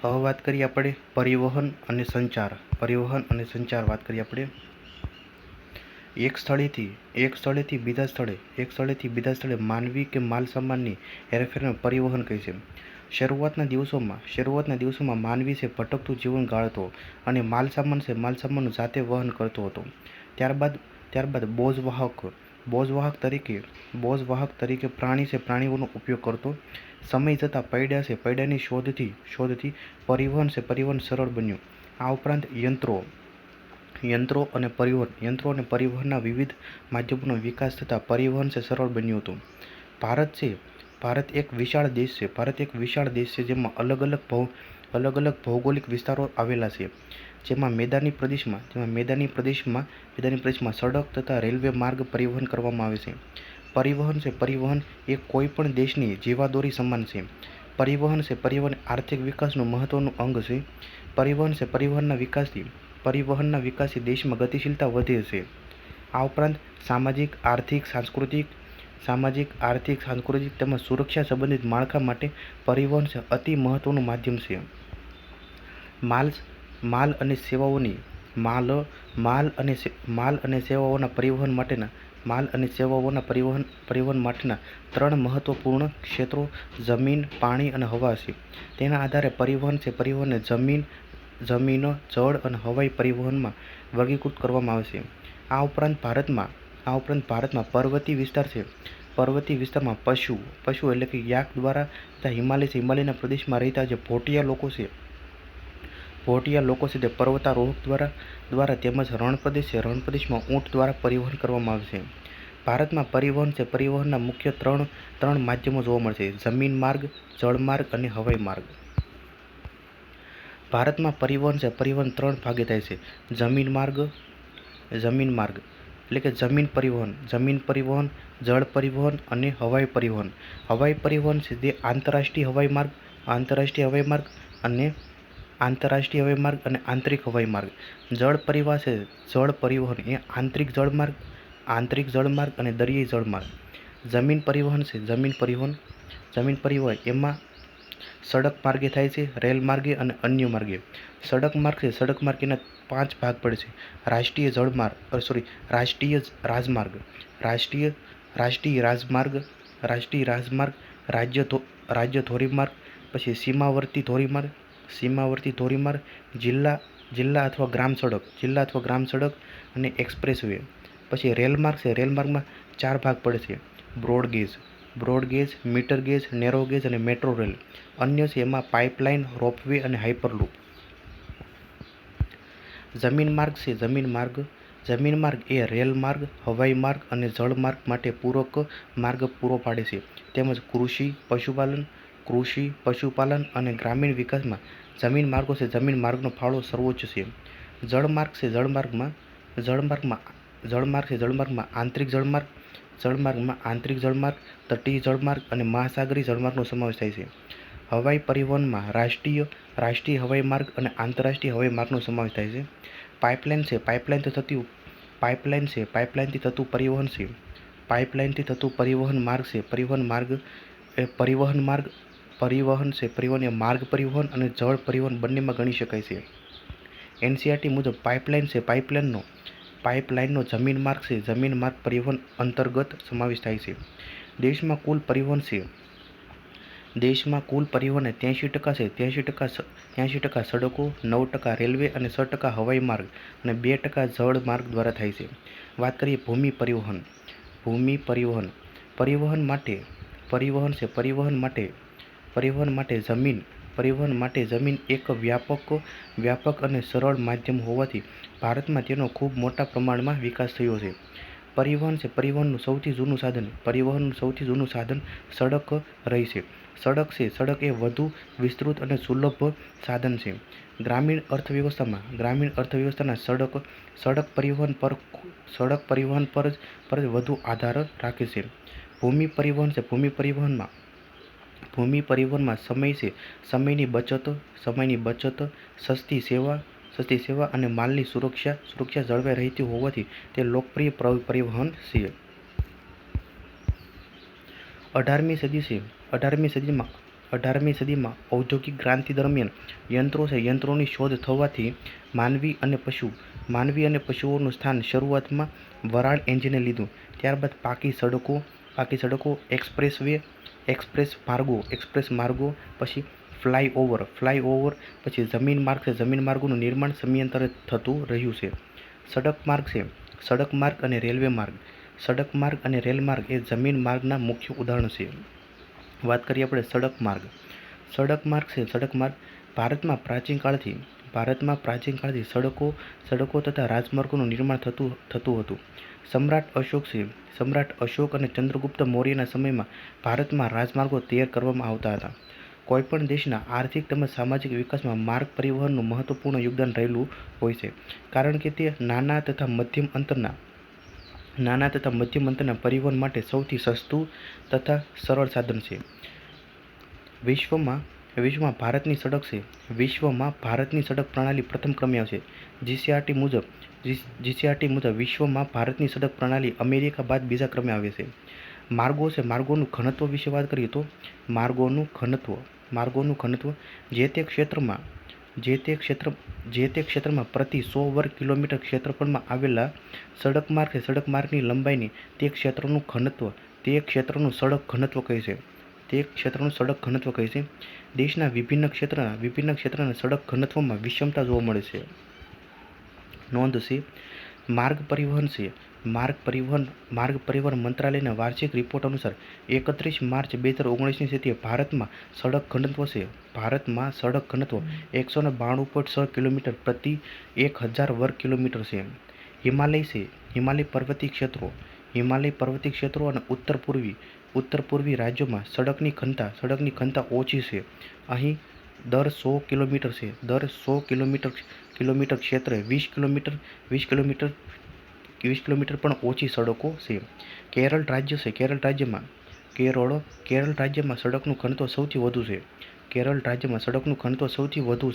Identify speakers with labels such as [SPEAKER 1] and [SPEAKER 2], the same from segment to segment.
[SPEAKER 1] હવે વાત કરીએ આપણે પરિવહન અને સંચાર. પરિવહન અને સંચાર વાત કરીએ આપણે. એક સ્થળેથી બીજા સ્થળે માનવી કે માલ સામાનની હેરફેરને પરિવહન કહે છે. શરૂઆતના દિવસોમાં માનવી છે ભટકતું જીવન ગાળતો અને માલ સામાનનું જાતે વહન કરતો હતો. ત્યારબાદ બોજવાહક તરીકે પ્રાણીઓનો ઉપયોગ કરતો. સમય જતાં પૈડાની શોધથી પરિવહન સરળ બન્યું. આ ઉપરાંત યંત્રો અને પરિવહનના વિવિધ માધ્યમોનો વિકાસ થતાં પરિવહન સરળ બન્યું હતું. ભારત એક વિશાળ દેશ છે જેમાં અલગ અલગ ભૌગોલિક વિસ્તારો આવેલા છે. જેમાં મેદાની પ્રદેશમાં સડક તથા રેલવે માર્ગ પરિવહન કરવામાં આવે છે. પરિવહન એ કોઈ પણ દેશની જીવાદોરી સમાન છે. પરિવહન આર્થિક વિકાસનું મહત્વનું અંગ છે. પરિવહનના વિકાસથી દેશમાં ગતિશીલતા વધે છે. આ ઉપરાંત સામાજિક, આર્થિક, સાંસ્કૃતિક તેમજ સુરક્ષા સંબંધિત માળખા માટે પરિવહન અતિ મહત્વનું માધ્યમ છે. માલ અને સેવાઓના પરિવહન માટેના ત્રણ મહત્વપૂર્ણ ક્ષેત્રો જમીન, પાણી અને હવા છે. તેના આધારે પરિવહનને જમીન, જળ અને હવાઈ પરિવહનમાં વર્ગીકૃત કરવામાં આવે છે. આ ઉપરાંત ભારતમાં પર્વતીય વિસ્તાર છે. પર્વતીય વિસ્તારમાં પશુ એટલે કે યાક દ્વારા તથા હિમાલયના પ્રદેશમાં રહેતા જે ભોટિયા લોકો છે તે પર્વતારોહક દ્વારા તેમજ રણપ્રદેશમાં ઊંટ દ્વારા પરિવહન કરવામાં આવે છે. ભારતમાં પરિવહનના મુખ્ય ત્રણ માધ્યમો જોવા મળે છે: જમીન માર્ગ, જળમાર્ગ અને હવાઈ માર્ગ. ભારતમાં પરિવહન ત્રણ ભાગે થાય છે: જમીન માર્ગ એટલે કે જમીન પરિવહન, જળ પરિવહન અને હવાઈ પરિવહન. હવાઈ પરિવહન છે તે આંતરરાષ્ટ્રીય હવાઈ માર્ગ અને આંતરિક હવાઈ માર્ગ. જળ પરિવહન એ આંતરિક જળમાર્ગ અને દરિયાઈ જળમાર્ગ. જમીન પરિવહન એમાં સડક માર્ગે થાય છે, રેલ માર્ગે અને અન્ય માર્ગે. સડક માર્ગ એના 5 ભાગ પડે છે: રાષ્ટ્રીય રાજમાર્ગ, રાજ્ય ધોરીમાર્ગ, પછી સીમાવર્તી ધોરીમાર્ગ, જિલ્લા અથવા ગ્રામ સડક અને એક્સપ્રેસવે. પછી રેલમાર્ગમાં 4 ભાગ પડે છે: broad gauge, metre gauge, narrow gauge અને મેટ્રો રેલ. અન્ય છે એમાં પાઇપલાઇન, રોપવે અને હાઇપરલૂપ. જમીન માર્ગ એ રેલ માર્ગ, હવાઈ માર્ગ અને જળ માર્ગ માટે પૂરક માર્ગ પૂરો પાડે છે. તેમજ કૃષિ, પશુપાલન અને ગ્રામીણ વિકાસમાં જમીન માર્ગનો ફાળો સર્વોચ્ચ છે. જળમાર્ગમાં આંતરિક જળમાર્ગ, તટીય જળમાર્ગ અને મહાસાગરીય જળમાર્ગનો સમાવેશ થાય છે. હવાઈ પરિવહનમાં રાષ્ટ્રીય હવાઈ માર્ગ અને આંતરરાષ્ટ્રીય હવાઈ માર્ગનો સમાવેશ થાય છે. પાઇપલાઇનથી થતું પરિવહન માર્ગ પરિવહન અને જળ પરિવહન બંનેમાં ગણી શકાય છે. એનસીઆરટી મુજબ પાઇપલાઇનનો જમીન માર્ગ પરિવહન અંતર્ગત સમાવેશ થાય છે. દેશમાં કુલ પરિવહન 83% છે. 83% સડકો, 9% રેલવે અને 6% હવાઈ માર્ગ અને 2% જળ માર્ગ દ્વારા થાય છે. વાત કરીએ ભૂમિ પરિવહન માટે જમીન એક વ્યાપક અને સરળ માધ્યમ હોવાથી ભારતમાં તેનો ખૂબ મોટા પ્રમાણમાં વિકાસ થયો છે. પરિવહનનું સૌથી જૂનું સાધન સડક રહી છે. સડક એ વધુ વિસ્તૃત અને સુલભ સાધન છે. ગ્રામીણ અર્થવ્યવસ્થાના સડક પરિવહન પર જ વધુ આધાર રાખે છે. ભૂમિ પરિવહનમાં સમયની બચત, સસ્તી સેવા અને માલની સુરક્ષા જળવાઈ રહેતી હોવાથી તે લોકપ્રિય પરિવહન છે. 18મી સદીમાં 18મી સદીમાં ઔદ્યોગિક ક્રાંતિ દરમિયાન યંત્રોની શોધ થવાથી માનવી અને પશુઓનું સ્થાન શરૂઆતમાં વરાળ એન્જિને લીધું. ત્યારબાદ પાકી સડકો, એક્સપ્રેસ માર્ગો, પછી ફ્લાયઓવર, પછી જમીન માર્ગોનું નિર્માણ સમયાંતરે થતું રહ્યું છે. સડક માર્ગ અને રેલવે માર્ગ. સડક માર્ગ અને રેલ માર્ગ એ જમીન માર્ગના મુખ્ય ઉદાહરણો છે. વાત કરીએ આપણે સડક માર્ગ. ભારતમાં પ્રાચીન કાળથી સડકો તથા રાજમાર્ગોનું નિર્માણ થતું હતું. સમ્રાટ અશોક અને ચંદ્રગુપ્ત મૌર્યના સમયમાં ભારતમાં રાજમાર્ગો તૈયાર કરવામાં આવતા હતા. કોઈપણ દેશના આર્થિક તેમજ સામાજિક વિકાસમાં માર્ગ પરિવહનનું મહત્વપૂર્ણ યોગદાન રહેલું હોય છે, કારણ કે તે નાના તથા મધ્યમ અંતરના પરિવહન માટે સૌથી સસ્તું તથા સરળ સાધન છે. વિશ્વમાં ભારતની સડક પ્રણાલી પ્રથમ ક્રમે આવશે. GCRT મુજબ વિશ્વમાં ભારતની સડક પ્રણાલી અમેરિકા બાદ બીજા ક્રમે આવે છે. માર્ગોનું ઘનત્વ વિશે વાત કરીએ તો માર્ગોનું ઘનત્વ જે તે ક્ષેત્રમાં પ્રતિ 100 વર્ગ કિલોમીટર ક્ષેત્રફળમાં આવેલા સડક માર્ગની લંબાઈને તે ક્ષેત્રનું સડક ઘનત્વ કહે છે. દેશના વિભિન્ન ક્ષેત્રના સડક ઘનત્વમાં વિષમતા જોવા મળે છે. નોંધ છે. માર્ગ પરિવહન મંત્રાલયના વાર્ષિક રિપોર્ટ અનુસાર 31 માર્ચ 2019ની સ્થિતિએ ભારતમાં સડક ઘનત્વ 192.6 કિલોમીટર પ્રતિ 1000 વર્ગ કિલોમીટર છે. હિમાલય પર્વતીય ક્ષેત્રો અને ઉત્તર પૂર્વી રાજ્યોમાં સડકની ઘનતા ઓછી છે. અહીં દર 100 કિલોમીટર ક્ષેત્રે 20 કિલોમીટર પણ ઓછી સડકો છે. કેરળ રાજ્યમાં સડકનું ઘનત્વ સૌથી વધુ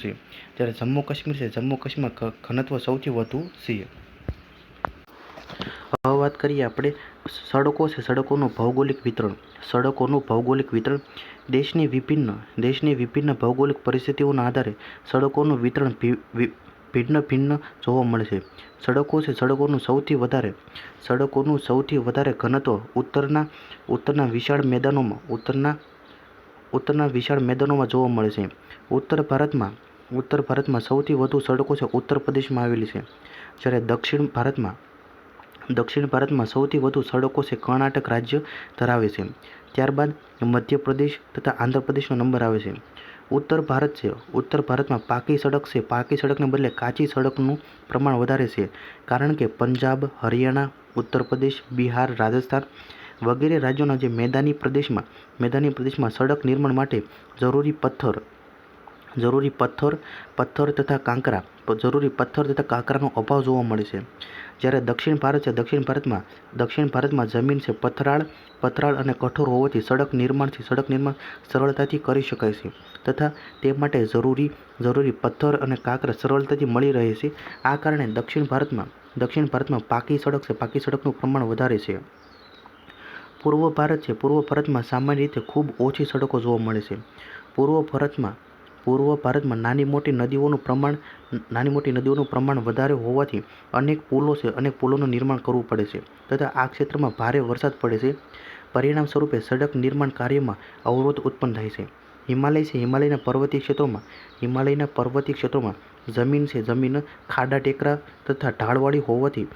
[SPEAKER 1] છે. જ્યારે જમ્મુ કાશ્મીરમાં ઘનત્વ સૌથી વધુ છે. હવે વાત કરીએ આપણે સડકોનું ભૌગોલિક વિતરણ. દેશની વિભિન્ન ભૌગોલિક પરિસ્થિતિઓના આધારે સડકોનું વિતરણ ભિન્ન જોવા મળે છે. સડકોનું સૌથી વધારે ઘનત્વ ઉત્તરના વિશાળ મેદાનોમાં જોવા મળે છે. ઉત્તર ભારતમાં સૌથી વધુ સડકો ઉત્તર પ્રદેશમાં આવેલી છે, જ્યારે દક્ષિણ ભારતમાં સૌથી વધુ સડકો કર્ણાટક રાજ્ય ધરાવે છે. ત્યારબાદ મધ્યપ્રદેશ તથા આંધ્રપ્રદેશનો નંબર આવે છે. ઉત્તર ભારતમાં પાકી સડકને બદલે કાચી સડકનું પ્રમાણ વધારે છે, કારણ કે પંજાબ, હરિયાણા, ઉત્તર પ્રદેશ, બિહાર, રાજસ્થાન વગેરે રાજ્યોના જે મેદાની પ્રદેશમાં સડક નિર્માણ માટે જરૂરી પથ્થર તથા કાંકરાનો અભાવ જોવા મળે છે. જ્યારે દક્ષિણ ભારતમાં જમીન પથરાળ અને કઠોર હોવાથી સડક નિર્માણ સરળતાથી કરી શકાય છે તથા તે માટે જરૂરી પથ્થર અને કાંકરા સરળતાથી મળી રહે છે. આ કારણે દક્ષિણ ભારતમાં પાકી સડકનું પ્રમાણ વધારે છે. પૂર્વ ભારતમાં સામાન્ય રીતે ખૂબ ઓછી સડકો જોવા મળે છે. પૂર્વ ભારતમાં નાની મોટી નદીઓનું પ્રમાણ વધારે હોવાથી અનેક પુલોનું નિર્માણ કરવું પડે છે તથા આ ક્ષેત્રમાં ભારે વરસાદ પડે છે. પરિણામ સ્વરૂપે સડક નિર્માણ કાર્યમાં અવરોધ ઉત્પન્ન થાય છે. હિમાલયના પર્વતીય ક્ષેત્રોમાં જમીન ખાડા ટેકરા તથા ઢાળવાળી હોવાથી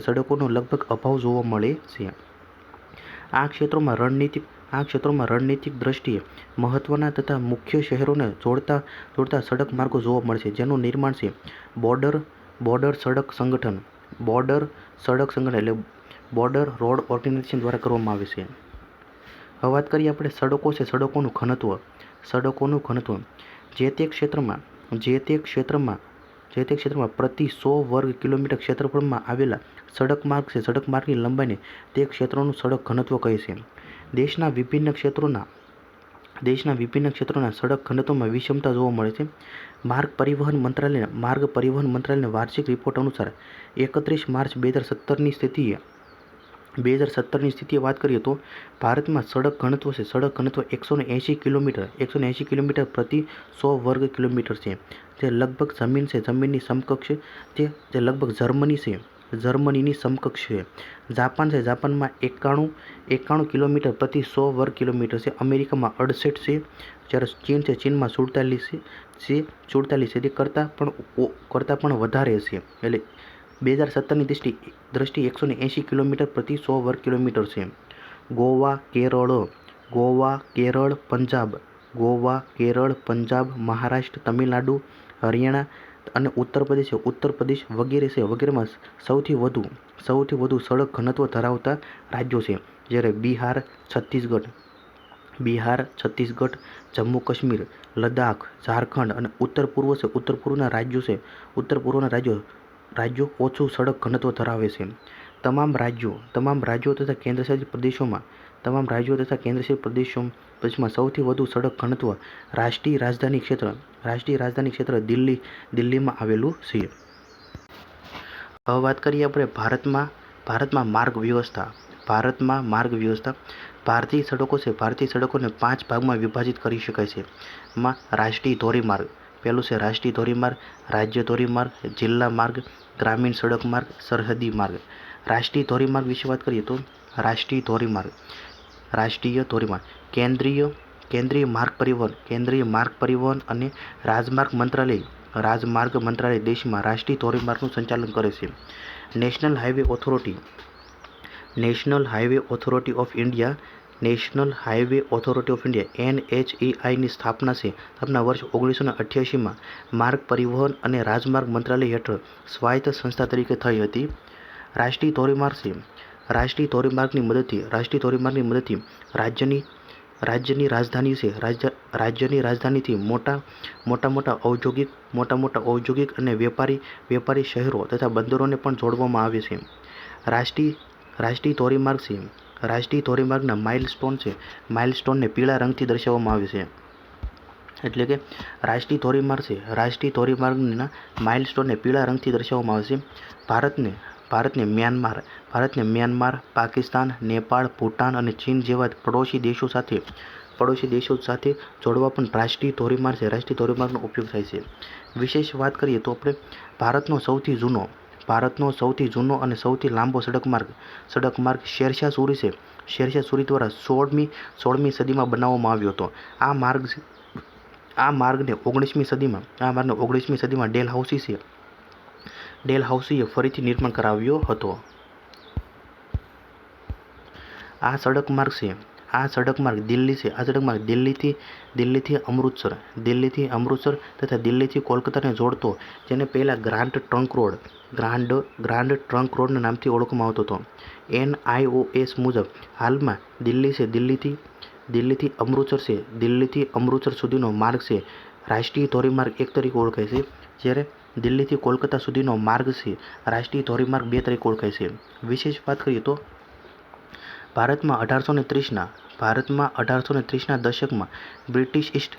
[SPEAKER 1] સડકોનો લગભગ અભાવ જોવા મળે છે. આ ક્ષેત્રોમાં રણનીતિક દ્રષ્ટિએ મહત્વના તથા મુખ્ય શહેરોને જોડતા સડક માર્ગો જોવા મળે છે, જેનું નિર્માણ બોર્ડર સડક સંગઠન એટલે બોર્ડર રોડ ઓર્ગેનાઇઝેશન દ્વારા કરવામાં આવે છે. હવે વાત કરીએ આપણે સડકોનું ઘનત્વ. જે તે ક્ષેત્રમાં પ્રતિ 100 વર્ગ કિલોમીટર ક્ષેત્રફળમાં આવેલા સડક માર્ગની લંબાઈને તે ક્ષેત્રનું સડક ઘનત્વ કહે છે. દેશના વિભિન્ન ક્ષેત્રોના સડક ઘનત્વમાં વિષમતા જોવા મળે છે. માર્ગ પરિવહન મંત્રાલયના વાર્ષિક રિપોર્ટ અનુસાર 31 માર્ચ 2017ની સ્થિતિએ 2017ની સ્થિતિએ વાત કરીએ તો ભારતમાં સડક ઘનત્વ છે, સડક ઘનત્વ 180 કિલોમીટર પ્રતિ 100 વર્ગ કિલોમીટર છે, જે લગભગ જમીન છે જમીનની સમકક્ષ છે, જે લગભગ જર્મનીની સમકક્ષ છે. જાપાન છે, જાપાનમાં 91 કિલોમીટર પ્રતિ 100 વર્ગ કિલોમીટર છે. અમેરિકામાં 68 છે, જ્યારે ચીન છે, ચીનમાં 47 છે, 47 તે કરતાં પણ વધારે છે. એટલે 2017ની દ્રષ્ટિએ 180 કિલોમીટર પ્રતિ 100 વર્ગ કિલોમીટર છે. ગોવા, કેરળ, પંજાબ, મહારાષ્ટ્ર, તમિલનાડુ, હરિયાણા અને ઉત્તર પ્રદેશ વગેરેમાં સૌથી વધુ સડક ઘનત્વ ધરાવતા રાજ્યો છે. જ્યારે બિહાર, છત્તીસગઢ, જમ્મુ કાશ્મીર, લદ્દાખ, ઝારખંડ અને ઉત્તર પૂર્વના રાજ્યો ઓછું સડક ઘનત્વ ધરાવે છે. તમામ રાજ્યો તથા કેન્દ્રશાસિત પ્રદેશોમાં સૌથી વધુ સડક ઘનત્વ રાષ્ટ્રીય રાજધાની ક્ષેત્ર દિલ્હીમાં આવેલું છે. હવે વાત કરીએ આપણે ભારતમાં માર્ગ વ્યવસ્થા. ભારતીય સડકોને 5 ભાગમાં વિભાજિત કરી શકાય છે. માં રાષ્ટ્રીય ધોરીમાર્ગ. પહેલું છે રાષ્ટ્રીય ધોરીમાર્ગ, રાજ્ય ધોરીમાર્ગ, જિલ્લા માર્ગ, ગ્રામીણ સડક માર્ગ, સરહદી માર્ગ. રાષ્ટ્રીય ધોરીમાર્ગ વિશે વાત કરીએ તો રાષ્ટ્રીય ધોરીમાર્ગ કેન્દ્રીય માર્ગ પરિવહન અને રાજમાર્ગ મંત્રાલય દેશમાં રાષ્ટ્રીય ધોરીમાર્ગનું સંચાલન કરે છે. National Highway Authority of India NHAIની સ્થાપના વર્ષ 1988માં માર્ગ પરિવહન અને રાજમાર્ગ મંત્રાલય હેઠળ સ્વાયત્ત સંસ્થા તરીકે થઈ હતી. રાષ્ટ્રીય ધોરીમાર્ગની મદદથી રાજ્યની રાજધાનીથી મોટા ઔદ્યોગિક અને વેપારી શહેરો તથા બંદરોને પણ જોડવામાં આવે છે. રાષ્ટ્રીય ધોરીમાર્ગના માઇલસ્ટોનને પીળા રંગથી દર્શાવવામાં આવે છે. એટલે કે રાષ્ટ્રીય ધોરીમાર્ગના માઇલસ્ટોનને પીળા રંગથી દર્શાવવામાં આવે છે. ભારતને મ્યાનમાર, પાકિસ્તાન, નેપાળ, ભૂટાન અને ચીન જેવા પડોશી દેશો સાથે જોડવા પણ રાષ્ટ્રીય ધોરીમાર્ગનો ઉપયોગ થાય છે. વિશેષ વાત કરીએ તો આપણે ભારતનો સૌથી જૂનો અને સૌથી લાંબો સડક માર્ગ શેરશાહ સૂરી દ્વારા 16મી સદીમાં બનાવવામાં આવ્યો હતો. આ માર્ગને 19મી સદીમાં ડેલહાઉસીએ ફરીથી નિર્માણ કરાવ્યો હતો. આ સડક માર્ગ દિલ્હીથી અમૃતસર તથા દિલ્હીથી કોલકાતાને જોડતો, જેને પહેલા ગ્રાન્ડ ટ્રંક રોડના નામથી ઓળખવામાં આવતો હતો. NIOS મુજબ હાલમાં દિલ્હીથી અમૃતસર સુધીનો માર્ગ છે રાષ્ટ્રીય ધોરીમાર્ગ 1 તરીકે ઓળખાય છે, જ્યારે દિલ્હીથી કોલકાતા સુધીનો માર્ગ છે રાષ્ટ્રીય ધોરીમાર્ગ 2 તરીકે ઓળખાય છે. વિશેષ વાત કરીએ તો ભારતમાં 1830ના દશકમાં બ્રિટિશ ઈસ્ટ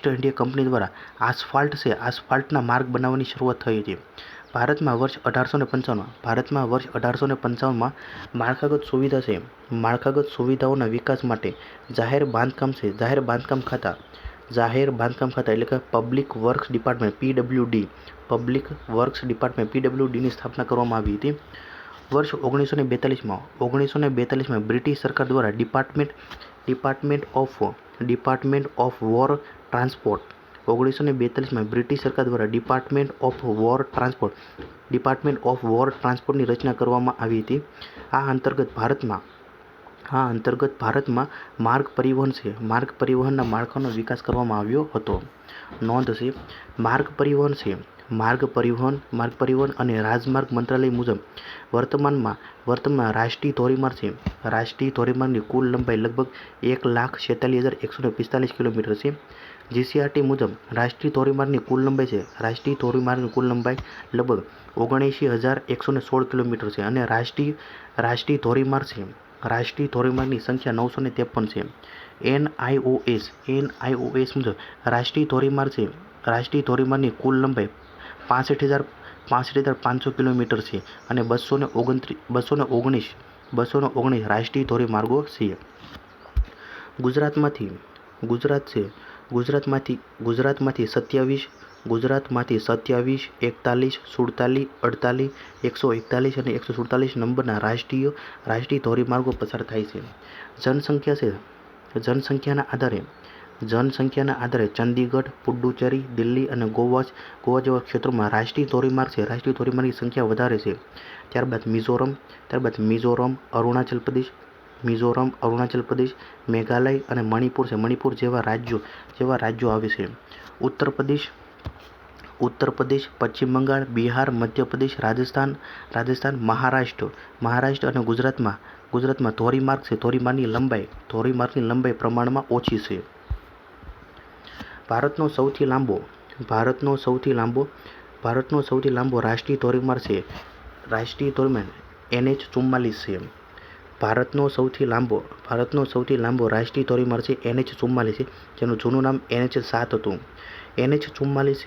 [SPEAKER 1] ઇન્ડિયા કંપની દ્વારા આસફાલ્ટના માર્ગ બનાવવાની શરૂઆત થઈ હતી. ભારતમાં વર્ષ 1855માં માળખાગત સુવિધાઓના વિકાસ માટે જાહેર બાંધકામ ખાતા એટલે કે પબ્લિક વર્ક્સ ડિપાર્ટમેન્ટની સ્થાપના કરવામાં આવી હતી. વર્ષ 1942માં બ્રિટિશ સરકાર દ્વારા ડિપાર્ટમેન્ટ ઓફ વોર ટ્રાન્સપોર્ટ 1942માં બ્રિટિશ સરકાર દ્વારા ડિપાર્ટમેન્ટ ઓફ વોર ટ્રાન્સપોર્ટની રચના કરવામાં આવી હતી. આ અંતર્ગત ભારતમાં માર્ગ પરિવહનના માળખાનો વિકાસ કરવામાં આવ્યો હતો. નોંધ છે માર્ગ પરિવહન અને રાજમાર્ગ મંત્રાલય મુજબ વર્તમાનમાં રાષ્ટ્રીય ધોરીમાર્ગની કુલ લંબાઈ લગભગ 1,46,145 કિલોમીટર છે. GCRT મુજબ રાષ્ટ્રીય ધોરીમાર્ગની કુલ લંબાઈ લગભગ 79,116 કિલોમીટર છે અને રાષ્ટ્રીય ધોરીમાર્ગની સંખ્યા 953 છે. NIOS મુજબ રાષ્ટ્રીય ધોરીમાર્ગની કુલ લંબાઈ 65,500 કિલોમીટર છે અને 219 219 રાષ્ટ્રીય ધોરીમાર્ગો છે. ગુજરાતમાંથી 27, 41, 47, 48, 141 અને 147 નંબરના રાષ્ટ્રીય ધોરીમાર્ગો પસાર થાય છે. જનસંખ્યાના આધારે ચંદીગઢ, પુડ્ડુચેરી, દિલ્હી અને ગોવા જેવા ક્ષેત્રોમાં રાષ્ટ્રીય ધોરીમાર્ગની સંખ્યા વધારે છે. ત્યારબાદ મિઝોરમ, અરુણાચલ પ્રદેશ, મેઘાલય અને મણિપુર જેવા રાજ્યો આવે છે. ઉત્તર પ્રદેશ, પશ્ચિમ બંગાળ, બિહાર, મધ્યપ્રદેશ, રાજસ્થાન, મહારાષ્ટ્ર અને ગુજરાતમાં ધોરીમાર્ગની લંબાઈ પ્રમાણમાં ઓછી છે. ભારતનો સૌથી લાંબો રાષ્ટ્રીય ધોરીમાર્ગ NH-44 છે. ભારતનો સૌથી લાંબો રાષ્ટ્રીય ધોરીમાર્ગ છે NH-44 છે, જેનું જૂનું નામ NH-7 હતું. NH-44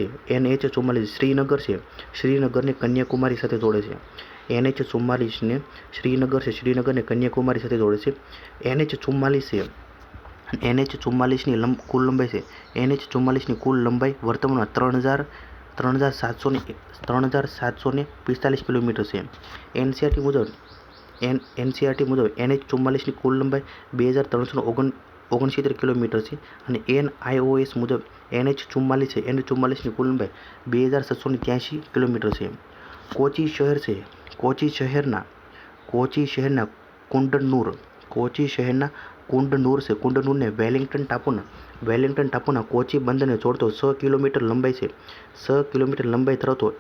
[SPEAKER 1] શ્રીનગરને કન્યાકુમારી સાથે જોડે છે. NH-44 શ્રીનગરને કન્યાકુમારી સાથે જોડે છે. NH-44ની કુલ લંબાઈ છે. NH-44ની કુલ લંબાઈ વર્તમાનમાં 3,745 કિલોમીટર છે. NCERT મુજબ NH-44ની કુલ લંબાઈ 2,369 કિલોમીટર છે અને NIOS મુજબ NH-44ની કુલ લંબાઈ 2,783 કિલોમીટર છે. કોચી શહેરના કુંડનુરને વેલિંગ્ટન ટાપુના કોચી બંદરને જોડતો 6 કિલોમીટર લંબાઈ છે. 6 કિલોમીટર લંબાઈ ધરાવતો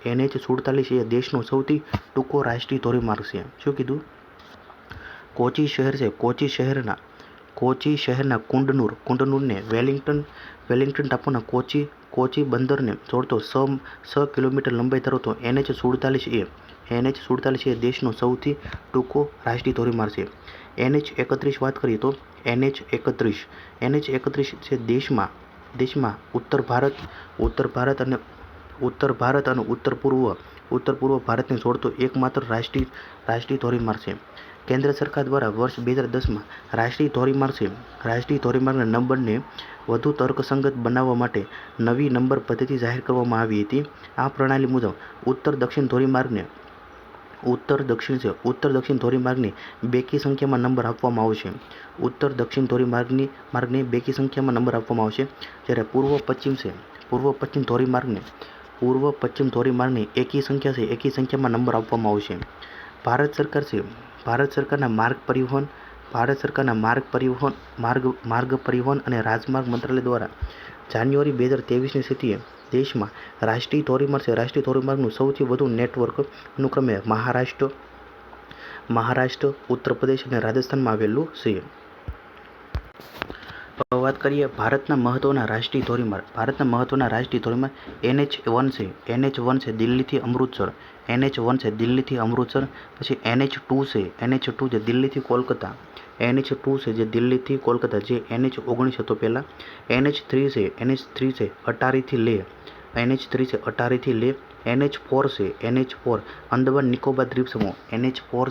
[SPEAKER 1] NH-47 દેશનો સૌથી ટૂંકો રાષ્ટ્રીય ધોરીમાર્ગ છે. શું કીધું? કોચી શહેરના કુંડનુરને વેલિંગ્ટન ટાપુના કોચી બંદરને જોડતો 6 કિલોમીટર લંબાઈ ધરાવતો NH-47 દેશનો સૌથી ટૂંકો રાષ્ટ્રીય ધોરીમાર્ગ છે. NH-31 વાત કરીએ તો NH-31 છે દેશમાં ઉત્તર ભારત અને ઉત્તર પૂર્વ ભારતને જોડતો એકમાત્ર રાષ્ટ્રીય ધોરીમાર્ગ છે. કેન્દ્ર સરકાર દ્વારા વર્ષ 2010માં રાષ્ટ્રીય ધોરીમાર્ગના નંબરને વધુ તર્કસંગત બનાવવા માટે નવી નંબર પદ્ધતિ જાહેર કરવામાં આવી હતી. આ પ્રણાલી મુજબ ઉત્તર દક્ષિણ ધોરીમાર્ગને બેકી સંખ્યામાં નંબર આપવામાં આવશે. જ્યારે પૂર્વ પશ્ચિમ ધોરીમાર્ગને એકી સંખ્યામાં નંબર આપવામાં આવશે. ભારત સરકારના માર્ગ પરિવહન અને રાજમાર્ગ મંત્રાલય દ્વારા જાન્યુઆરી 2023ની સ્થિતિએ દેશમાં રાષ્ટ્રીય ધોરીમાર્ગનું સૌથી વધુ નેટવર્ક અનુક્રમે મહારાષ્ટ્ર, ઉત્તર પ્રદેશ અને રાજસ્થાનમાં આવેલું છે. વાત કરીએ ભારતના મહત્વના રાષ્ટ્રીય ધોરીમાર્ગ. NH-1 છે દિલ્હીથી અમૃતસર. પછી NH-2 છે દિલ્હીથી કોલકાતા. જે NH-19 હતો પહેલાં. NH-3 છે અટારીથી લેહ. NH-4 અંદમાન નિકોબાર દ્વીપ સમૂહ. NH-4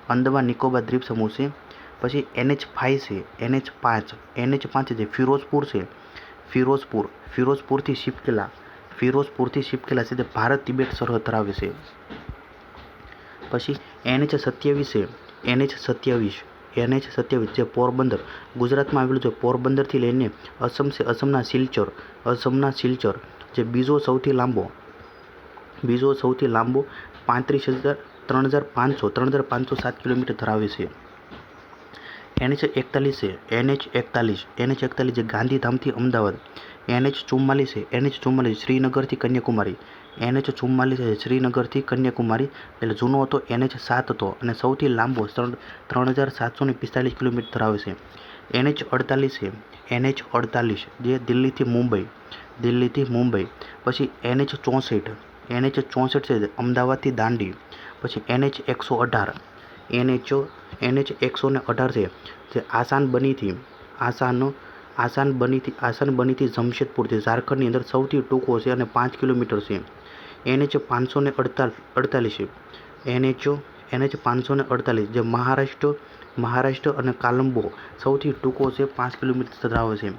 [SPEAKER 1] અંદમાન નિકોબાર દ્વીપ સમૂહ છે. પછી NH-5 છે ફિરોઝપુરથી શિપકેલા છે ભારત તિબેટ સરહદ ધરાવે છે. પછી NH-27 જે પોરબંદર ગુજરાતમાં આવેલું છે. પોરબંદરથી લઈને અસમના સિલચર જે બીજો સૌથી લાંબો 3,507 કિલોમીટર ધરાવે છે. NH-41 જે ગાંધીધામથી અમદાવાદ. NH-44 શ્રીનગરથી કન્યાકુમારી. શ્રીનગરથી કન્યાકુમારી એટલે જૂનો હતો NH-7 હતો અને સૌથી લાંબો 3,745 કિલોમીટર ધરાવે છે. NH-48 જે દિલ્હીથી મુંબઈ. પછી NH-64 છે અમદાવાદથી દાંડી. પછી NH-118 છે જે આસાન બનીથી જમશેદપુર જે ઝારખંડની અંદર સૌથી ટૂંકો છે અને 5 કિલોમીટર છે. NH 548 છે. NH 548 જે મહારાષ્ટ્ર અને કોલંબો સૌથી ટૂંકો છે, 5 કિલોમીટર ધરાવે છે.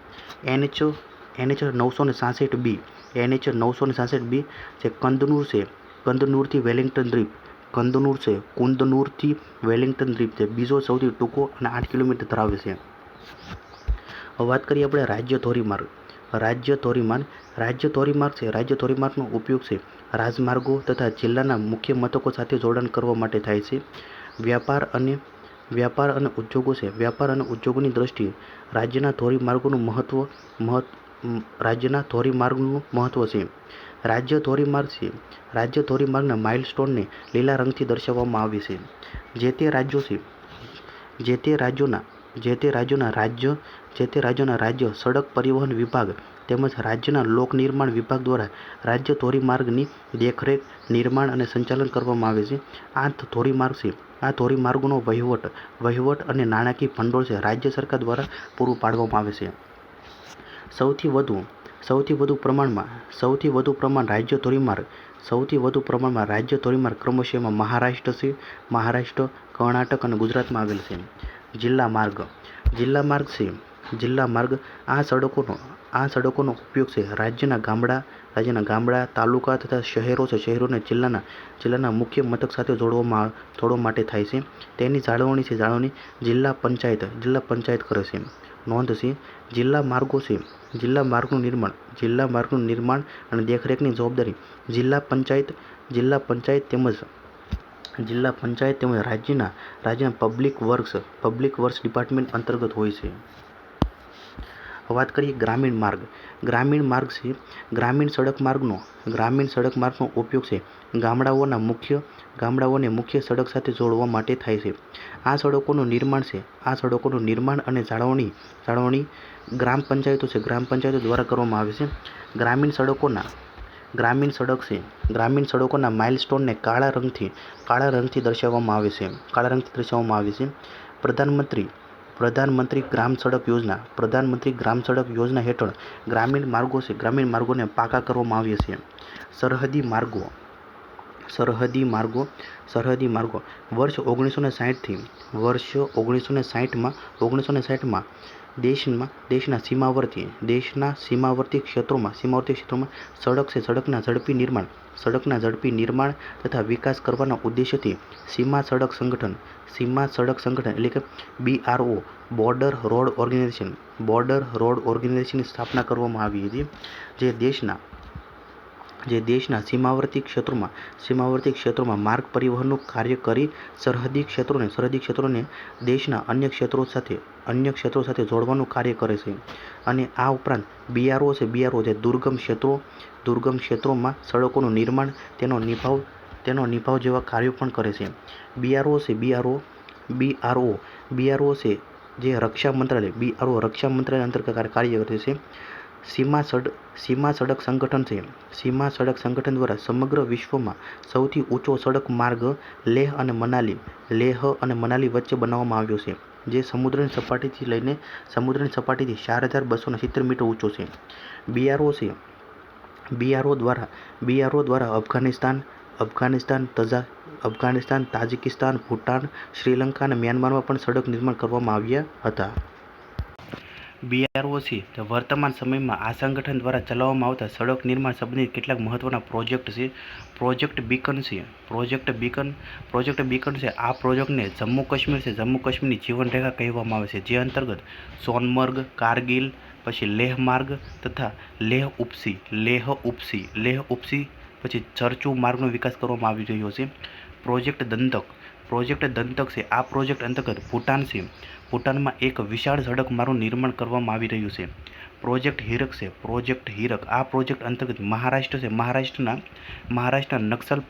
[SPEAKER 1] NH 966B NH 966B જે કંદનૂરથી વેલિંગ્ટન દ્વીપ કુંદનૂરથી વેલિંગ્ટન દ્વીપ છે બીજો સૌથી ટૂંકો અને 8 કિલોમીટર ધરાવે છે. વાત કરીએ આપણે રાજ્ય ધોરીમાર્ગ છે. રાજ્ય ધોરીમાર્ગનો ઉપયોગ છે રાજમાર્ગો તથા જિલ્લાના મુખ્ય મથકો સાથે જોડાણ કરવા માટે થાય છે. વ્યાપાર અને ઉદ્યોગો છે. વ્યાપાર અને ઉદ્યોગોની દ્રષ્ટિએ રાજ્યના ધોરીમાર્ગોનું મહત્વ છે. રાજ્ય ધોરીમાર્ગના માઇલસ્ટોનને લીલા રંગથી દર્શાવવામાં આવે છે. જે તે રાજ્યોના રાજ્ય સડક પરિવહન વિભાગ તેમજ રાજ્યના લોક નિર્માણ વિભાગ દ્વારા રાજ્ય ધોરીમાર્ગની દેખરેખ, નિર્માણ અને સંચાલન કરવામાં આવે છે. આ ધોરીમાર્ગોનો વહીવટ અને નાણાકીય ભંડોળ છે રાજ્ય સરકાર દ્વારા પૂરું પાડવામાં આવે છે. સૌથી વધુ પ્રમાણમાં રાજ્ય ધોરીમાર્ગ ક્રમશઃ મહારાષ્ટ્ર, કર્ણાટક અને ગુજરાતમાં આવેલ છે. જિલ્લા માર્ગ આ સડકોનો ઉપયોગ છે રાજ્યના ગામડા, તાલુકા તથા શહેરો છે. શહેરોને જિલ્લાના મુખ્ય મથક સાથે જોડવા માટે થાય છે. તેની જાળવણી જિલ્લા પંચાયત કરે છે. નોંધ છે જિલ્લા માર્ગનું નિર્માણ અને દેખરેખની જવાબદારી જિલ્લા પંચાયત તેમજ રાજ્યના પબ્લિક વર્ક્સ ડિપાર્ટમેન્ટ અંતર્ગત હોય છે. વાત કરીએ ગ્રામીણ માર્ગ છે. ગ્રામીણ સડક માર્ગનો ઉપયોગ છે ગામડાઓને મુખ્ય સડક સાથે જોડવા માટે થાય છે. આ સડકોનું નિર્માણ અને જાળવણી ગ્રામ પંચાયતો દ્વારા કરવામાં આવે છે. ગ્રામીણ સડકોના માઇલસ્ટોનને કાળા રંગથી દર્શાવવામાં આવે છે. પ્રધાનમંત્રી ગ્રામ સડક યોજના હેઠળ ગ્રામીણ માર્ગોને પાકા કરવામાં આવ્યા છે. સરહદી માર્ગો વર્ષ 1960માં દેશના સીમાવર્તી ક્ષેત્રોમાં સડકના ઝડપી નિર્માણ તથા વિકાસ કરવાના ઉદ્દેશ્યથી સીમા સડક સંગઠન એટલે કે BRO બોર્ડર રોડ ઓર્ગેનાઇઝેશનની સ્થાપના કરવામાં આવી હતી. જે દેશના સીમાવર્તી ક્ષેત્રોમાં માર્ગ પરિવહનનું કાર્ય કરી સરહદી ક્ષેત્રોને દેશના અન્ય ક્ષેત્રો સાથે જોડવાનું કાર્ય કરે છે. અને આ ઉપરાંત BRO જે દુર્ગમ ક્ષેત્રોમાં સડકોનું નિર્માણ, તેનો નિભાવ જેવા કાર્યો પણ કરે છે. BRO છે જે રક્ષા મંત્રાલય અંતર્ગત કાર્ય કરે છે. સીમા સડક સંગઠન દ્વારા સમગ્ર વિશ્વમાં સૌથી ઊંચો સડક માર્ગ લેહ અને મનાલી વચ્ચે બનાવવામાં આવ્યો છે, જે સમુદ્રની સપાટીથી 4,270 મીટર ઊંચો છે. BRO દ્વારા અફઘાનિસ્તાન, તાજિકિસ્તાન, ભૂટાન, શ્રીલંકા અને મ્યાનમારમાં પણ સડક નિર્માણ કરવામાં આવ્યા હતા. BRO છે વર્તમાન સમયમાં આ સંગઠન દ્વારા ચલાવવામાં આવતા સડક નિર્માણ સંબંધિત કેટલાક મહત્વના પ્રોજેક્ટ છે. પ્રોજેક્ટ બીકન છે. આ પ્રોજેક્ટને જમ્મુ કાશ્મીરની જીવનરેખા કહેવામાં આવે છે, જે અંતર્ગત સોનમર્ગ, કારગિલ, પછી લેહ માર્ગ તથા લેહ ઉપસી પછી ચરચુ માર્ગનો વિકાસ કરવામાં આવી રહ્યો છે. પ્રોજેક્ટ દંતક છે. આ પ્રોજેક્ટ અંતર્ગત ભૂટાનમાં એક વિશાળ સડક માર્ગનું નિર્માણ કરવામાં આવી રહ્યું છે. પ્રોજેક્ટ હીરક આ પ્રોજેક્ટ અંતર્ગત મહારાષ્ટ્રના નક્સલ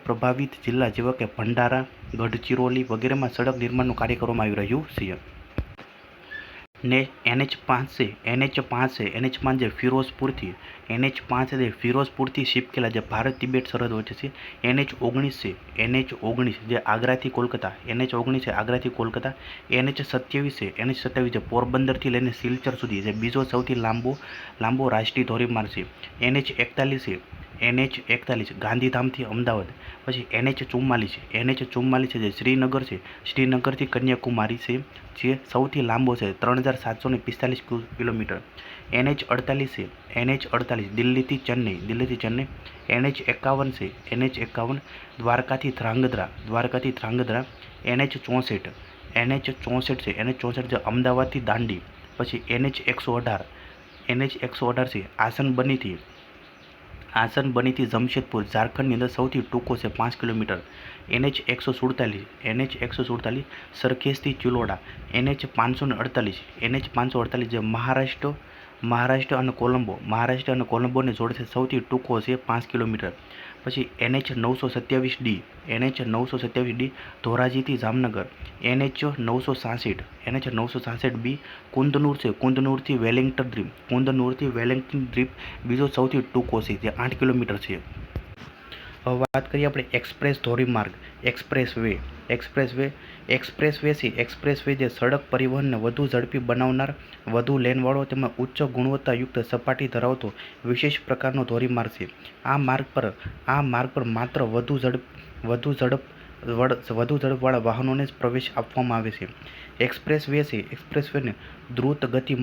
[SPEAKER 1] પ્રભાવિત જિલ્લા જેવા કે ભંડારા, ગઢચિરોલી વગેરેમાં સડક નિર્માણનું કાર્ય કરવામાં આવી રહ્યું છે. NH 5 જે ફિરોઝપુરથી શિપકેલા જે ભારત તિબેટ સરહદ વચ્ચે છે. NH 19 જે આગ્રાથી કોલકાતા. NH 27 જે પોરબંદરથી લઈને સિલચર સુધી જે બીજો સૌથી લાંબો રાષ્ટ્રીય ધોરીમાર્ગ છે. NH 41 NH41 ગાંધીધામથી અમદાવાદ, પછી NH44 જે શ્રીનગર છે, શ્રીનગરથી કન્યાકુમારી છે, જે સૌથી લાંબો છે 3745 કિલોમીટર. NH48 છે, NH48 દિલ્હીથી ચેન્નઈ, NH51 છે, NH51 દ્વારકાથી ધ્રાંગધ્રા, NH64 છે, NH64 જે અમદાવાદથી દાંડી, પછી NH118 છે આસનબનીથી જમશેદપુર, ઝારખંડની અંદર સૌથી ટૂંકો છે 5 કિલોમીટર. NH147 સરખેજથી ચિલોડા, NH548 જે મહારાષ્ટ્ર અને કોલંબોને જોડે છે, સૌથી ટૂંકો છે 5 કિલોમીટર. પછી NH927D ધોરાજીથી જામનગર, NH966B કુંદનુર છે, કુંદનુરથી વેલિંગ્ટન દ્વીપ બીજો સૌથી ટૂંકો છે, જે 8 કિલોમીટર છે. હવે વાત કરીએ આપણે એક્સપ્રેસ ધોરીમાર્ગ, એક્સપ્રેસવે છે. એક્સપ્રેસવે જે સડક પરિવહનને વધુ ઝડપી બનાવનાર, વધુ લેનવાળો તેમજ ઉચ્ચ ગુણવત્તાયુક્ત સપાટી ધરાવતો વિશેષ પ્રકારનો ધોરીમાર્ગ છે. આ માર્ગ પર માત્ર વધુ ઝડપવાળા વાહનોને જ પ્રવેશ આપવામાં આવે છે. એક્સપ્રેસવેને દ્રુત ગતિ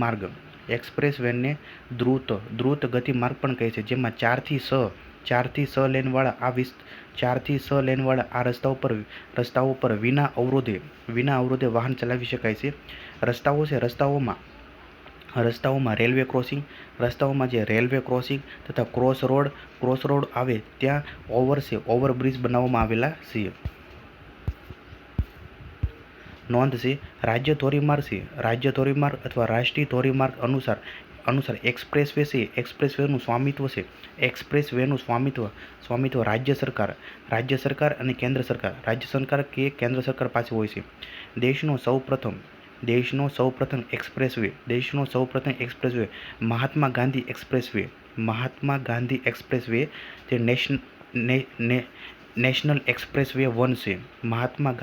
[SPEAKER 1] માર્ગ પણ કહે છે, જેમાં 4 થી 6 લેનવાળા આ રસ્તાઓ પર વિના અવરોધે વાહન ચલાવી શકાય છે. રસ્તાઓમાં રેલવે ક્રોસિંગ તથા ક્રોસ રોડ આવે ત્યાં ઓવરબ્રિજ બનાવવામાં આવેલા છે. નોંધ છે, રાજ્ય ધોરીમાર્ગ અથવા રાષ્ટ્રીય ધોરીમાર્ગ અનુસાર એક્સપ્રેસવેનું સ્વામિત્વ રાજ્ય સરકાર અને કેન્દ્ર સરકાર, રાજ્ય સરકાર કે કેન્દ્ર સરકાર પાસે હોય છે. દેશનો સૌપ્રથમ એક્સપ્રેસવે મહાત્મા ગાંધી એક્સપ્રેસવે જે નેશનલ એક્સપ્રેસવે 1 છે. મહાત્મા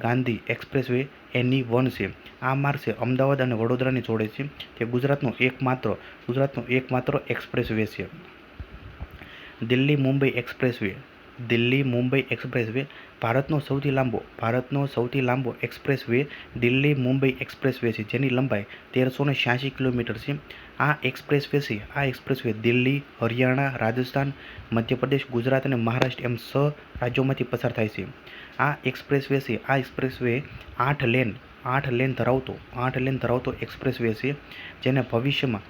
[SPEAKER 1] ગાંધી એક્સપ્રેસવે NE1 છે. આ માર્ગ છે અમદાવાદ અને વડોદરાને જોડે છે. તે ગુજરાતનો એકમાત્ર એક્સપ્રેસવે છે. દિલ્હી મુંબઈ એક્સપ્રેસવે ભારતનો સૌથી લાંબો એક્સપ્રેસવે દિલ્હી મુંબઈ એક્સપ્રેસવે છે, જેની લંબાઈ 1386 કિલોમીટર છે. આ એક્સપ્રેસવે દિલ્હી, હરિયાણા, રાજસ્થાન, મધ્યપ્રદેશ, ગુજરાત અને મહારાષ્ટ્ર એમ 6 રાજ્યોમાંથી પસાર થાય છે. આ એક્સપ્રેસવે 8 લેન ધરાવતો એક્સપ્રેસવે છે, જેને ભવિષ્યમાં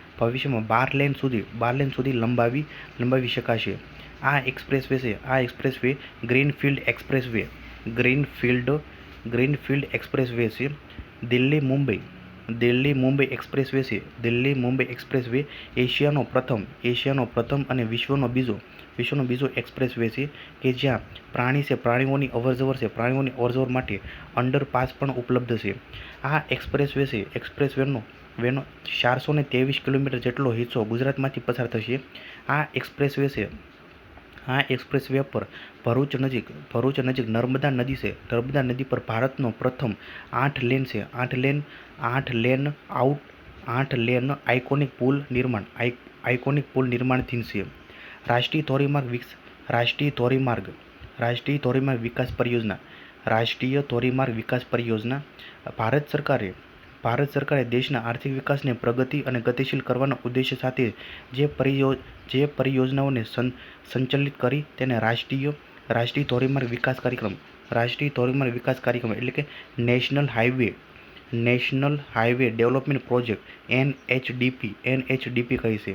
[SPEAKER 1] 12 લેન સુધી લંબાવી શકાશે. આ એક્સપ્રેસવે ગ્રીનફિલ્ડ એક્સપ્રેસવે છે. દિલ્હી મુંબઈ એક્સપ્રેસવે એશિયાનો પ્રથમ અને વિશ્વનો બીજો એક્સપ્રેસવે છે કે જ્યાં પ્રાણીઓની અવરજવર માટે અંડરપાસ પણ ઉપલબ્ધ છે. આ એક્સપ્રેસવેનો 423 કિલોમીટર જેટલો હિસ્સો ગુજરાતમાંથી પસાર થશે. આ એક્સપ્રેસવે પર ભરૂચ નજીક નર્મદા નદી છે. નર્મદા નદી પર ભારતનો પ્રથમ 8 લેન આઇકોનિક પુલ નિર્માણ થીમ છે. રાષ્ટ્રીય ધોરીમાર્ગ વિકાસ પરિયોજના ભારત સરકારે દેશના આર્થિક વિકાસને પ્રગતિ અને ગતિશીલ કરવાના ઉદ્દેશ્ય સાથે જે પરિયોજનાઓને સંચાલિત કરી તેને રાષ્ટ્રીય ધોરીમાર્ગ વિકાસ કાર્યક્રમ એટલે કે national highway development project NHDP કહે છે.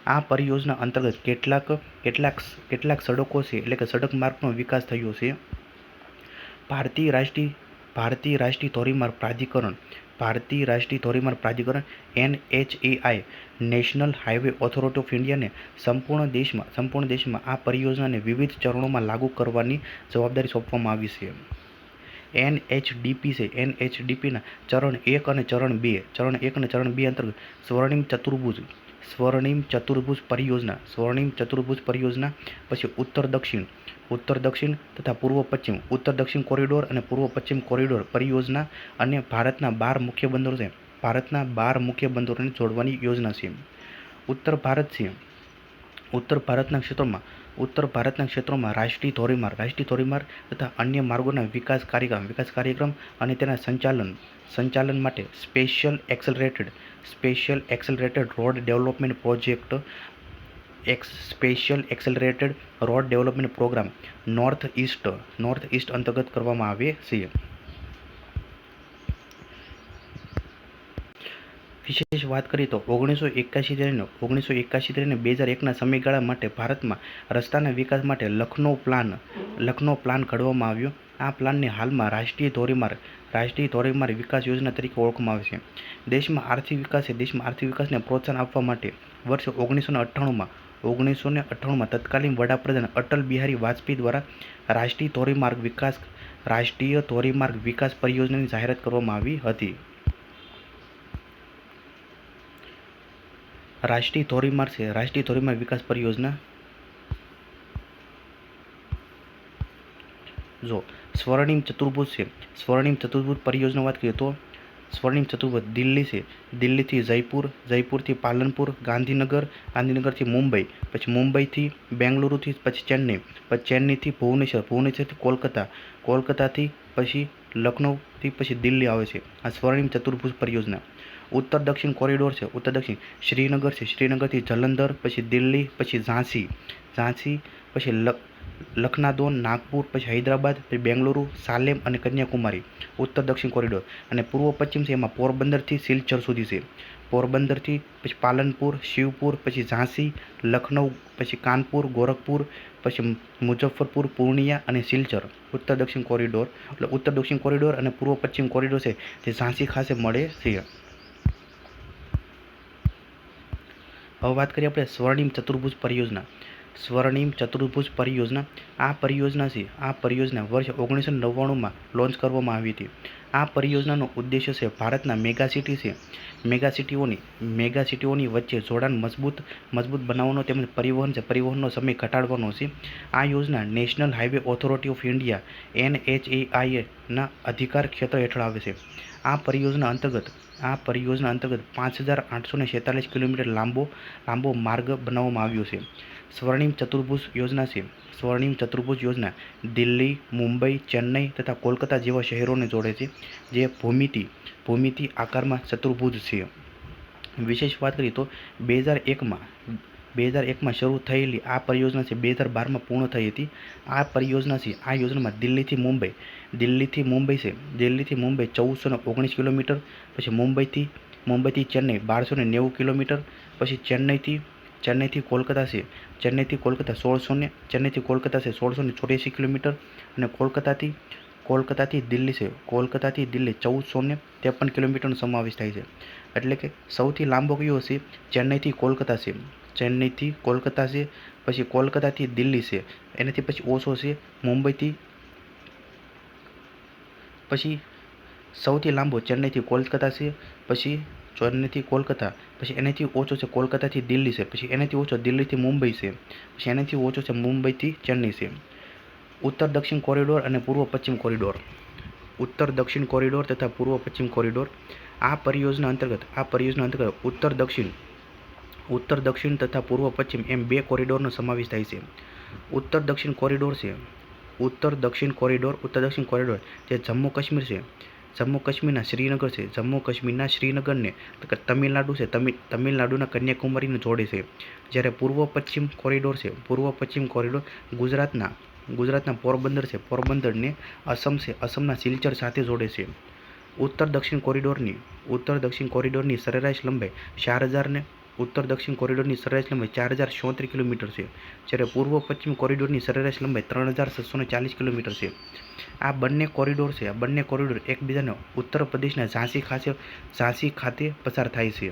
[SPEAKER 1] આ પરિયોજના અંતર્ગત કેટલાક સડકો છે એટલે કે સડક માર્ગનો વિકાસ થયો છે. ભારતીય રાષ્ટ્રીય ધોરીમાર્ગ પ્રાધિકરણ NHAI National Highway Authority of ઇન્ડિયાને સંપૂર્ણ દેશમાં આ પરિયોજનાને વિવિધ ચરણોમાં લાગુ કરવાની જવાબદારી સોંપવામાં આવી છે. NHDPના ચરણ 1 અને ચરણ 2 અંતર્ગત સ્વર્ણિમ ચતુર્ભુજ પરિયોજના, પછી ઉત્તર દક્ષિણ તથા પૂર્વ પશ્ચિમ ઉત્તર દક્ષિણ કોરિડોર અને પૂર્વ પશ્ચિમ કોરિડોર પરિયોજના અને ભારતના 12 મુખ્ય બંદરોને જોડવાની યોજના છે. ઉત્તર ભારત ઉત્તર ભારતના ક્ષેત્રોમાં રાષ્ટ્રીય ધોરીમાર્ગ તથા અન્ય માર્ગોના વિકાસ કાર્યક્રમ અને તેના સંચાલન માટે Special Accelerated Road Development Programme North East અંતર્ગત કરવામાં આવે છે. વિશેષ વાત કરીએ તો 1981 થી 2001ના સમયગાળા માટે ભારતમાં રસ્તાના વિકાસ માટે લખનૌ પ્લાન ઘડવામાં આવ્યો. આ પ્લાનને હાલમાં રાષ્ટ્રીય ધોરીમાર્ગ વિકાસ યોજના તરીકે ઓળખવામાં આવે છે. દેશમાં આર્થિક વિકાસને પ્રોત્સાહન આપવા માટે વર્ષ 1998માં તત્કાલીન વડાપ્રધાન અટલ બિહારી વાજપેયી દ્વારા રાષ્ટ્રીય ધોરીમાર્ગ વિકાસ પરિયોજનાની જાહેરાત કરવામાં આવી હતી. રાષ્ટ્રીય ધોરીમાર્ગ વિકાસ પરિયોજના. જો સ્વર્ણિમ ચતુર્ભુજ પરિયોજના વાત કરીએ તો સ્વર્ણિમ ચતુર્ભુજ દિલ્હી છે, દિલ્હીથી જયપુરથી પાલનપુર, ગાંધીનગરથી મુંબઈ, પછી મુંબઈથી બેંગલુરુથી પછી ચેન્નઈ, પછી ચેન્નઈથી ભુવનેશ્વરથી કોલકાતાથી પછી લખનૌથી પછી દિલ્હી આવે છે. આ સ્વર્ણિમ ચતુર્ભુજ પરિયોજના. ઉત્તર દક્ષિણ કોરિડોર છે, શ્રીનગરથી જલંધર, પછી દિલ્હી, પછી ઝાંસી, પછી લખનાદોન, નાગપુર, પછી હૈદરાબાદ, પછી બેંગલુરુ, સાલેમ અને કન્યાકુમારી. ઉત્તર દક્ષિણ કોરિડોર. અને પૂર્વ પશ્ચિમ છે, એમાં પોરબંદરથી સિલચર સુધી છે. પોરબંદરથી પછી પાલનપુર, શિવપુર, પછી ઝાંસી, લખનઉ, પછી કાનપુર, ગોરખપુર, પછી મુઝફ્ફરપુર, પૂર્ણિયા અને સિલચર. ઉત્તર દક્ષિણ કોરિડોર અને પૂર્વ પશ્ચિમ કોરિડોર છે તે ઝાંસી ખાતે મળે છે. હવે વાત કરીએ આપણે સ્વર્ણિમ ચતુર્ભુજ પરિયોજના. આ પરિયોજના વર્ષ 1999માં લોન્ચ કરવામાં આવી હતી. આ પરિયોજનાનો ઉદ્દેશ્ય છે ભારતના મેગાસિટીઓની વચ્ચે જોડાણ મજબૂત બનાવવાનો તેમજ પરિવહનનો સમય ઘટાડવાનો છે. આ યોજના national Highway Authority of India NHAI ના અધિકાર ક્ષેત્ર હેઠળ આવે છે. આ પરિયોજના અંતર્ગત 5,846 કિલોમીટર લાંબો માર્ગ બનાવવામાં આવ્યો છે. સ્વર્ણિમ ચતુર્ભુજ યોજના દિલ્હી, મુંબઈ, ચેન્નઈ તથા કોલકાતા જેવા શહેરોને જોડે છે, જે ભૂમિતિ આકારમાં ચતુર્ભુજ છે. વિશેષ વાત કરીએ તો 2001માં શરૂ થયેલી આ પરિયોજના છે 2012માં પૂર્ણ થઈ હતી. આ યોજનામાં દિલ્હીથી મુંબઈ છે, દિલ્હીથી મુંબઈ 1419 કિલોમીટર, પછી મુંબઈથી ચેન્નઈ 1290 કિલોમીટર, પછી ચેન્નઈથી કોલકાતા છે, ચેન્નઈથી કોલકાતા 1684 કિલોમીટર, અને કોલકાતાથી દિલ્હી છે, 1453 કિલોમીટરનો સમાવેશ થાય છે. એટલે કે સૌથી લાંબો કયો છે? ચેન્નઈથી કોલકાતા છે, પછી કોલકાતાથી દિલ્હી છે, એનાથી પછી ઓછો છે મુંબઈથી, પછી સૌથી લાંબો ચેન્નઈથી કોલકાતા છે, પછી એનાથી ઓછો છે કોલકાતાથી દિલ્હી છે, પછી એનાથી ઓછો દિલ્હીથી મુંબઈ છે, પછી એનાથી ઓછો છે મુંબઈથી ચેન્નઈ છે. ઉત્તર દક્ષિણ કોરિડોર અને પૂર્વ પશ્ચિમ કોરિડોર. ઉત્તર દક્ષિણ કોરિડોર તથા પૂર્વ પશ્ચિમ કોરિડોર. આ પરિયોજના અંતર્ગત ઉત્તર દક્ષિણ તથા પૂર્વ પશ્ચિમ એમ 2 કોરિડોરનો સમાવેશ થાય છે. ઉત્તર દક્ષિણ કોરિડોર જે જમ્મુ કાશ્મીરના શ્રીનગર છે, જમ્મુ કાશ્મીરના શ્રીનગરને તમિલનાડુ છે, તમિલનાડુના કન્યાકુમારીને જોડે છે. જ્યારે પૂર્વ પશ્ચિમ કોરિડોર ગુજરાતના પોરબંદર છે, પોરબંદરને અસમના સિલચર સાથે જોડે છે. ઉત્તર દક્ષિણ કોરિડોરની સરેરાશ લંબાઈ 4,034 કિલોમીટર છે, જ્યારે પૂર્વ પશ્ચિમ કોરિડોરની સરેરાશ લંબાઈ 3,640 કિલોમીટર છે. આ બંને કોરિડોર એકબીજાને ઉત્તર પ્રદેશના ઝાંસી ખાતે પસાર થાય છે.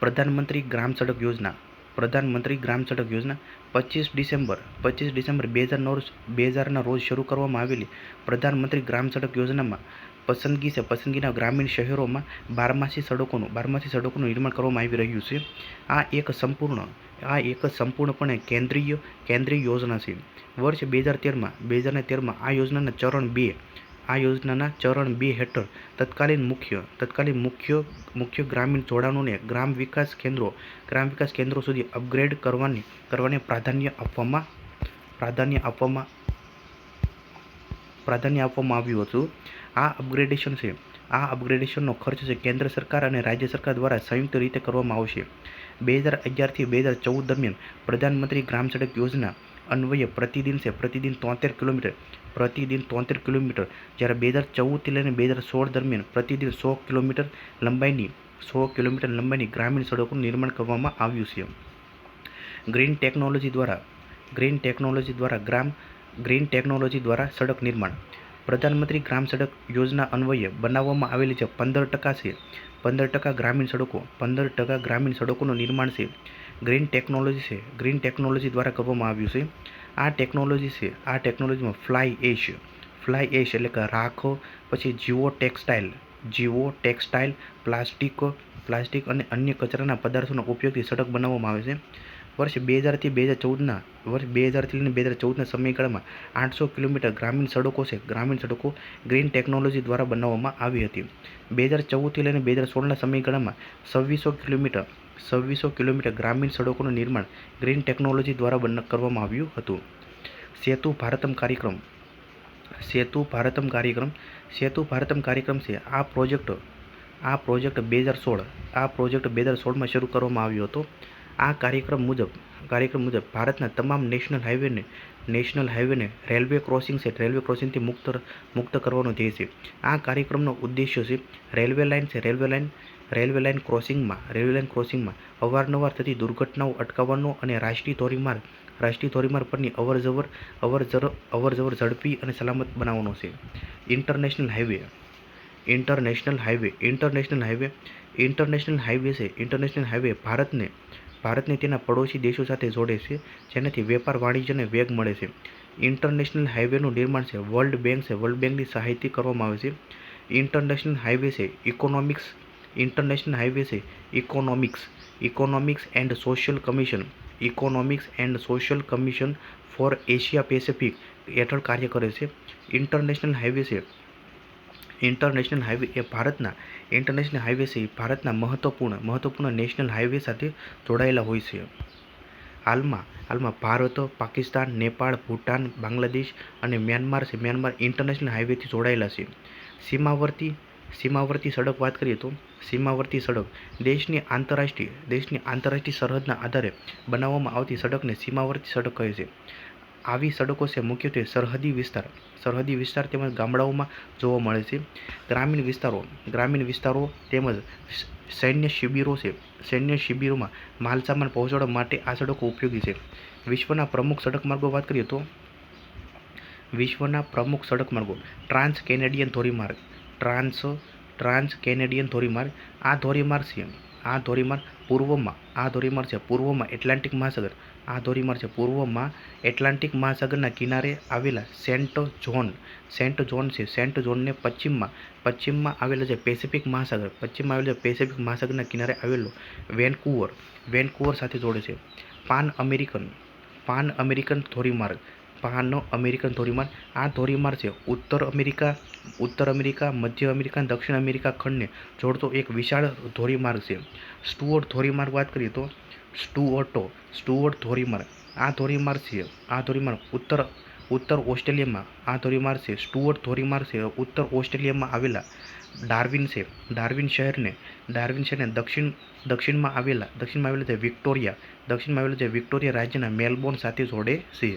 [SPEAKER 1] પ્રધાનમંત્રી ગ્રામ સડક યોજના. 25 ડિસેમ્બર 2000ના રોજ શરૂ કરવામાં આવેલી પ્રધાનમંત્રી ગ્રામ સડક યોજનામાં પસંદગીના ગ્રામીણ શહેરોમાં બારમાસી સડકોનું નિર્માણ કરવામાં આવી રહ્યું છે. આ એક સંપૂર્ણપણે કેન્દ્રીય યોજના છે. વર્ષ 2013માં આ યોજનાના ચરણ 2 આ યોજનાના ચરણ 2 હેઠળ તત્કાલીન મુખ્ય ગ્રામીણ જોડાણોને ગ્રામ વિકાસ કેન્દ્રો સુધી અપગ્રેડ કરવાને પ્રાધાન્ય આપવામાં આવ્યું હતું. આ અપગ્રેડેશનનો ખર્ચ છે કેન્દ્ર સરકાર અને રાજ્ય સરકાર દ્વારા સંયુક્ત રીતે કરવામાં આવશે. 2011 થી 2014 દરમિયાન પ્રધાનમંત્રી ગ્રામ સડક યોજના અન્વયે પ્રતિદિન 73 કિલોમીટર, જ્યારે 2014 થી લઈને 2016 દરમિયાન પ્રતિદિન 100 કિલોમીટર લંબાઈની ગ્રામીણ સડકોનું નિર્માણ કરવામાં આવ્યું છે. ગ્રીન ટેકનોલોજી દ્વારા સડક નિર્માણ. પ્રધાનમંત્રી ગ્રામ સડક યોજના અન્વયે બનાવવામાં આવેલી જે 15% ગ્રામીણ સડકોનું નિર્માણ છે ગ્રીન ટેકનોલોજી દ્વારા કરવામાં આવ્યું છે. આ ટેકનોલોજીમાં ફ્લાય એશ એટલે કે રાખ, પછી જીઓ ટેક્સટાઇલ, પ્લાસ્ટિક અને અન્ય કચરાના પદાર્થોના ઉપયોગથી સડક બનાવવામાં આવે છે. વર્ષ 2000 થી 2014ના સમયગાળામાં 800 કિલોમીટર ગ્રામીણ સડકો ગ્રીન ટેકનોલોજી દ્વારા બનાવવામાં આવી હતી. 2014 થી લઈને 2016ના સમયગાળામાં 2600 કિલોમીટર ગ્રામીણ સડકોનું નિર્માણ ગ્રીન ટેકનોલોજી દ્વારા કરવામાં આવ્યું હતું. સેતુ ભારતમ કાર્યક્રમ છે. આ પ્રોજેક્ટ 2016માં શરૂ કરવામાં આવ્યો હતો. આ કાર્યક્રમ મુજબ ભારતના તમામ નેશનલ હાઈવેને રેલવે ક્રોસિંગથી મુક્ત કરવાનો ધ્યેય છે. આ કાર્યક્રમનો ઉદ્દેશ્ય છે રેલવે લાઇન ક્રોસિંગમાં અવારનવાર થતી દુર્ઘટનાઓ અટકાવવાનો અને રાષ્ટ્રીય ધોરીમાર્ગ પરની અવરજવર ઝડપી અને સલામત બનાવવાનો છે. ઇન્ટરનેશનલ હાઈવે ભારતને તેના પડોશી દેશો સાથે જોડે છે, જેનાથી વેપાર વાણિજ્યને વેગ મળે છે. ઇન્ટરનેશનલ હાઈવેનું નિર્માણ છે વર્લ્ડ બેંકની સહાયથી કરવામાં આવે છે. ઇન્ટરનેશનલ હાઈવે છે economics and social commission four Asia Pacific હેઠળ કાર્ય કરે છે. ઇન્ટરનેશનલ હાઈવે એ ભારતના મહત્વપૂર્ણ નેશનલ હાઈવે સાથે જોડાયેલા હોય છે. હાલમાં ભારત, પાકિસ્તાન, નેપાળ, ભૂટાન, બાંગ્લાદેશ અને મ્યાનમાર ઇન્ટરનેશનલ હાઈવેથી જોડાયેલા છે. સીમાવર્તી સડક વાત કરીએ તો સીમાવર્તી સડક દેશની આંતરરાષ્ટ્રીય સરહદના આધારે બનાવવામાં આવતી સડકને સીમાવર્તી સડક કહે છે. આવી સડકો છે મુખ્યત્વે સરહદી વિસ્તાર તેમજ ગામડાઓમાં જોવા મળે છે. ગ્રામીણ વિસ્તારો તેમજ સૈન્ય શિબિરોમાં માલસામાન પહોંચાડવા માટે આ સડકો ઉપયોગી છે. વિશ્વના પ્રમુખ સડક માર્ગો વાત કરીએ તો ટ્રાન્સ કેનેડિયન ધોરીમાર્ગ. આ ધોરીમાર્ગ પૂર્વમાં એટલાન્ટિક મહાસાગરના કિનારે આવેલા સેન્ટ જોનને પશ્ચિમમાં આવેલા જે પેસિફિક મહાસાગરના કિનારે આવેલો વેનકુવર સાથે જોડે છે. પાન અમેરિકન ધોરીમાર્ગ. આ ધોરીમાર્ગ છે ઉત્તર અમેરિકા, મધ્ય અમેરિકા અને દક્ષિણ અમેરિકા ખંડને જોડતો એક વિશાળ ધોરીમાર્ગ છે. સ્ટુઅર્ટ ધોરીમાર્ગ વાત કરીએ તો સ્ટુઅર્ટ ધોરીમાર્ગ. આ ધોરીમાર્ગ ઉત્તર ઓસ્ટ્રેલિયામાં આવેલા ડાર્વિન શહેરને દક્ષિણમાં આવેલા જે વિક્ટોરિયા રાજ્યના મેલબોર્ન સાથે જોડે છે.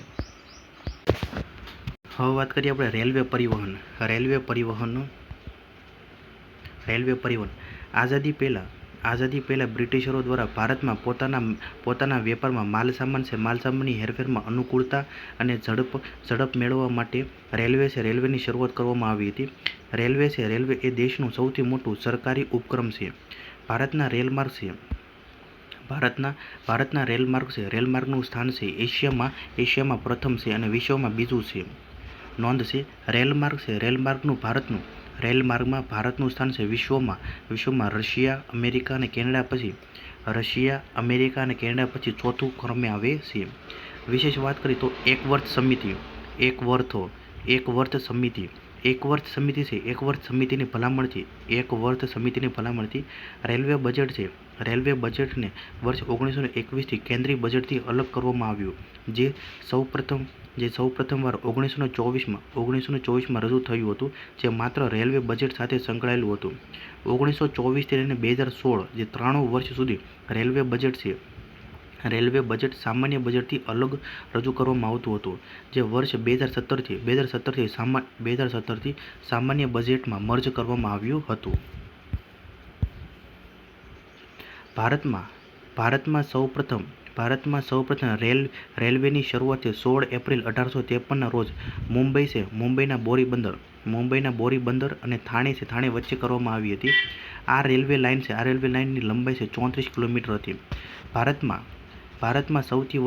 [SPEAKER 1] હવે વાત કરીએ આપણે રેલવે પરિવહન. આઝાદી પહેલાં બ્રિટિશરો દ્વારા ભારતમાં પોતાના વેપારમાં માલસામાનની હેરફેરમાં અનુકૂળતા અને ઝડપ મેળવવા માટે રેલવેની શરૂઆત કરવામાં આવી હતી. રેલવે એ દેશનું સૌથી મોટું સરકારી ઉપક્રમ છે. ભારતના રેલમાર્ગનું સ્થાન છે એશિયામાં પ્રથમ છે અને વિશ્વમાં બીજું છે. નોંધ છે રેલમાર્ગમાં ભારતનું સ્થાન છે વિશ્વમાં રશિયા, અમેરિકા અને કેનેડા પછી ચોથું ક્રમે આવે છે. વિશેષ વાત કરીએ તો એક વર્થ સમિતિ એક વર્ષ સમિતિ છે, એક વર્ષ સમિતિની ભલામણથી રેલવે બજેટ છે, રેલવે બજેટને વર્ષ 1921થી કેન્દ્રીય બજેટથી અલગ કરવામાં આવ્યું, જે સૌપ્રથમવાર 1924માં રજૂ થયું હતું, જે માત્ર રેલવે બજેટ સાથે સંકળાયેલું હતું. 1924થી લઈને 2016, જે 93 વર્ષ સુધી રેલવે બજેટ છે. રેલવે બજેટ સામાન્ય બજેટથી અલગ રજૂ કરવામાં આવતું હતું, જે વર્ષ 2017થી સામાન્ય બજેટમાં મર્જ કરવામાં આવ્યું હતું. ભારતમાં સૌપ્રથમ રેલવેની શરૂઆત 16 એપ્રિલ 1853ના રોજ મુંબઈના બોરીબંદર અને થાણે વચ્ચે કરવામાં આવી હતી. આ રેલવે લાઇનની લંબાઈ 34 કિલોમીટર હતી. ભારતમાં સૌથી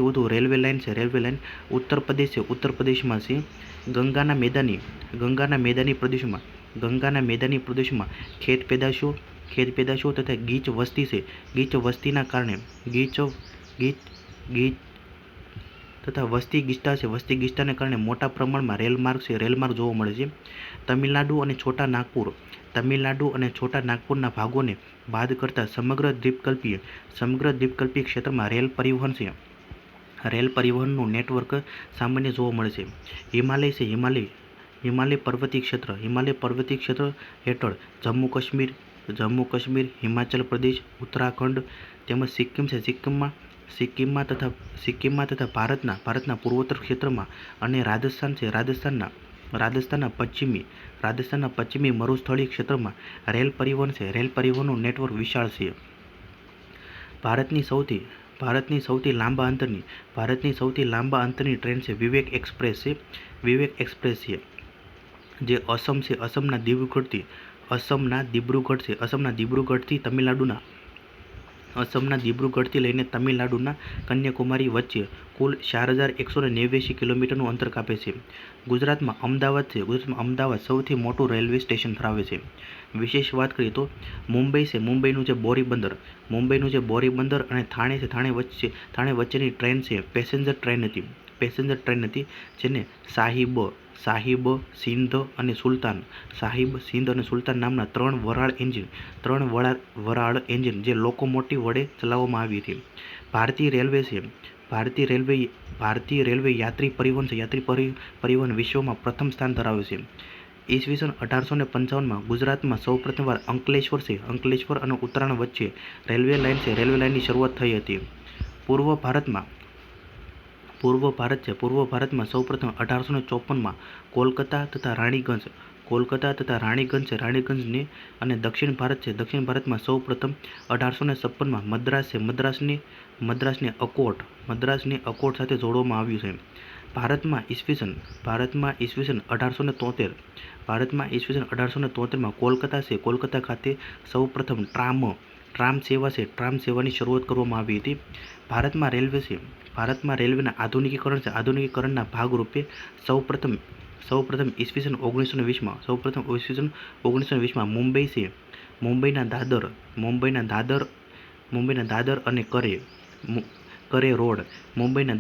[SPEAKER 1] વધુ રેલવે લાઇન ઉત્તર પ્રદેશમાં છે. ગંગાના મેદાની પ્રદેશોમાં ખેત પેદાશો તથા ગીચ વસ્તી છે. ગીચ ગીચતાને કારણે મોટા પ્રમાણમાં રેલમાર્ગ જોવા મળે છે. તમિલનાડુ અને છોટા નાગપુરના ભાગોને બાદ કરતા સમગ્ર દ્વીપકલ્પીય ક્ષેત્રમાં રેલ પરિવહનનું નેટવર્ક સામાન્ય જોવા મળે છે. હિમાલય પર્વતીય ક્ષેત્ર હેઠળ જમ્મુ કાશ્મીર, હિમાચલ પ્રદેશ, ઉત્તરાખંડ તેમજ સિક્કિમ છે. સિક્કિમમાં તથા ભારતના પૂર્વોત્તર ક્ષેત્રમાં અને રાજસ્થાન છે. રાજસ્થાનના પશ્ચિમી મરુસ્થળીય ક્ષેત્રમાં રેલ પરિવહનનું નેટવર્ક વિશાળ છે. ભારતની સૌથી લાંબા અંતરની ટ્રેન છે વિવેક એક્સપ્રેસ છે, જે અસમના દિબ્રુગઢથી લઈને તમિલનાડુના કન્યાકુમારી વચ્ચે કુલ 4189 કિલોમીટરનું અંતર કાપે છે. ગુજરાતમાં અમદાવાદ સૌથી મોટું રેલવે સ્ટેશન ધરાવે છે. વિશેષ વાત કરીએ તો મુંબઈનું જે બોરીબંદર અને થાણે વચ્ચેની ટ્રેન છે પેસેન્જર ટ્રેન હતી, જેને સાહિબ, સિંધ અને સુલતાન નામના 3 વરાળ એન્જિન જે લોકોમોટિવ વડે ચલાવવામાં આવી હતી. ભારતીય રેલવે યાત્રી પરિવહન વિશ્વમાં પ્રથમ સ્થાન ધરાવે છે. ઈસવીસન 1855માં ગુજરાતમાં સૌપ્રથમવાર અંકલેશ્વર અને ઉત્તરાયણ વચ્ચે રેલવે લાઇનની શરૂઆત થઈ હતી. પૂર્વ ભારતમાં સૌપ્રથમ 1854માં કોલકાતા તથા રાણીગંજ અને દક્ષિણ ભારતમાં સૌપ્રથમ 1856માં મદ્રાસને અકોટ સાથે જોડવામાં આવ્યું છે. ભારતમાં ઈસવીસન 1873માં કોલકાતા ખાતે સૌપ્રથમ ટ્રામ સેવાની શરૂઆત કરવામાં આવી હતી. ભારતમાં રેલવેના આધુનિકીકરણના ભાગરૂપે સૌપ્રથમ ઈસવીસન 1920માં મુંબઈના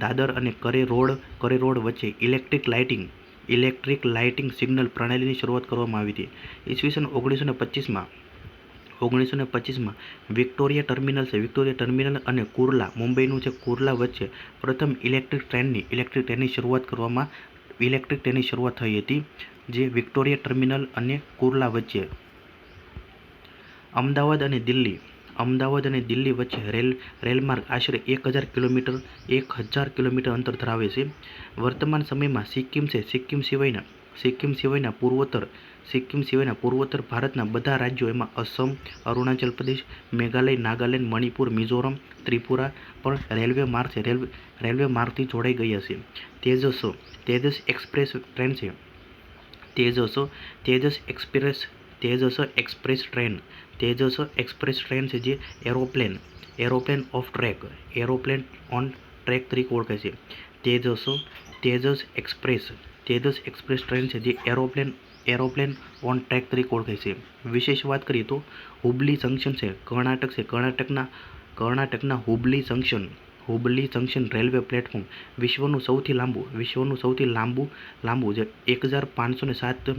[SPEAKER 1] દાદર અને કરે રોડ વચ્ચે ઇલેક્ટ્રિક લાઇટિંગ સિગ્નલ પ્રણાલીની શરૂઆત કરવામાં આવી હતી. ઈસવીસન 1925માં વિક્ટોરિયા ટર્મિનલ અને મુંબઈનું કુર્લા વચ્ચે પ્રથમ ઇલેક્ટ્રિક ટ્રેનની શરૂઆત થઈ હતી, જે વિક્ટોરિયા ટર્મિનલ અને કુર્લા વચ્ચે. અમદાવાદ અને દિલ્હી વચ્ચે રેલમાર્ગ આશરે 1000 કિલોમીટર અંતર ધરાવે છે. વર્તમાન સમયમાં સિક્કિમ સિવાયના પૂર્વોત્તર ભારતના બધા રાજ્યો, એમાં અસમ, અરુણાચલ પ્રદેશ, મેઘાલય, નાગાલેન્ડ, મણિપુર, મિઝોરમ, ત્રિપુરા પણ રેલવે માર્ગથી જોડાઈ ગયા છે. તેજસ એક્સપ્રેસ ટ્રેન છે. તેજસ એક્સપ્રેસ ટ્રેન છે, જે એરોપ્લેન ઓન ટ્રેક તરીકે ઓળખાય છે. તેજસ એક્સપ્રેસ ટ્રેન છે, જે એરોપ્લેન ઓન ટ્રેક તરીકે ઓળખાય છે. વિશેષ વાત કરીએ તો હુબલી જંકશન છે, કર્ણાટકના Hubli Hubli junction railway platform વિશ્વનું સૌથી લાંબુ જે 1507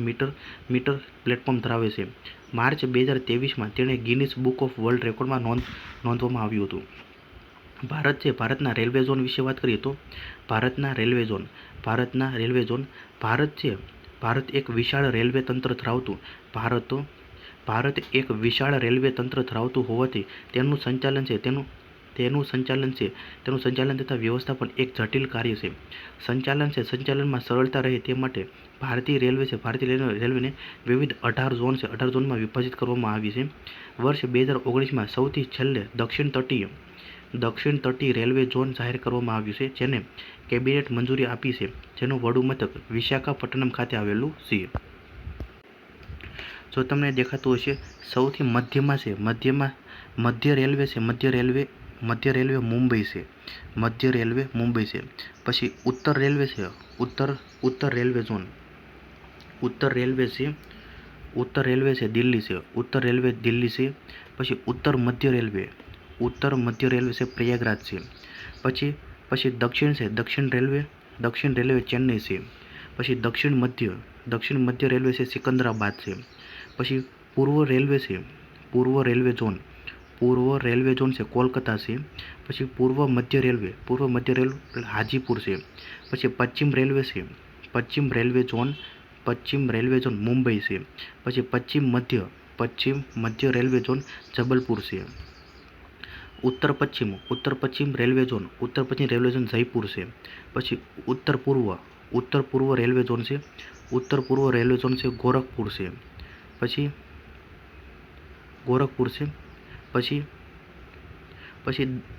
[SPEAKER 1] મીટર પ્લેટફોર્મ ધરાવે છે. માર્ચ 2023માં તેણે ગિનિસ બુક ઓફ વર્લ્ડ રેકોર્ડમાં નોંધવામાં આવ્યું હતું. ભારતના રેલવે ઝોન વિશે વાત કરીએ તો ભારતના રેલવે ઝોન ભારત એક વિશાળ રેલવે તંત્ર ધરાવતું હોવાથી તેનું સંચાલન તથા વ્યવસ્થાપન એક જટિલ કાર્ય છે. સંચાલનમાં સરળતા રહે તે માટે ભારતીય રેલવેને વિવિધ 18 ઝોનમાં વિભાજિત કરવામાં આવી છે. વર્ષ 2019માં સૌથી છેલ્લે દક્ષિણ તટીય રેલવે ઝોન જાહેર કરવામાં આવ્યું છે, જેને કેબિનેટ મંજૂરી આપી છે, જેનું વડું મથક વિશાખાપટ્ટનમ ખાતે આવેલું છે. જો તમને દેખાતું હશે સૌથી મધ્યમાં છે મધ્ય રેલવે મુંબઈ છે. પછી ઉત્તર રેલવે છે ઉત્તર રેલવે ઝોન. ઉત્તર રેલવે છે દિલ્હી છે. પછી ઉત્તર મધ્ય રેલવે છે પ્રયાગરાજ છે. પછી દક્ષિણ રેલવે ચેન્નઈ છે. પછી દક્ષિણ મધ્ય રેલવે છે સિકંદરાબાદ છે. પછી પૂર્વ રેલવે ઝોન છે કોલકાતા છે. પછી પૂર્વ મધ્ય રેલવે હાજીપુર છે. પછી પશ્ચિમ રેલવે ઝોન મુંબઈ છે. પછી પશ્ચિમ મધ્ય રેલવે ઝોન જબલપુર છે. ઉત્તર પશ્ચિમ રેલવે ઝોન જયપુર છે. પછી ઉત્તર પૂર્વ રેલવે ઝોન છે ગોરખપુર છે. પછી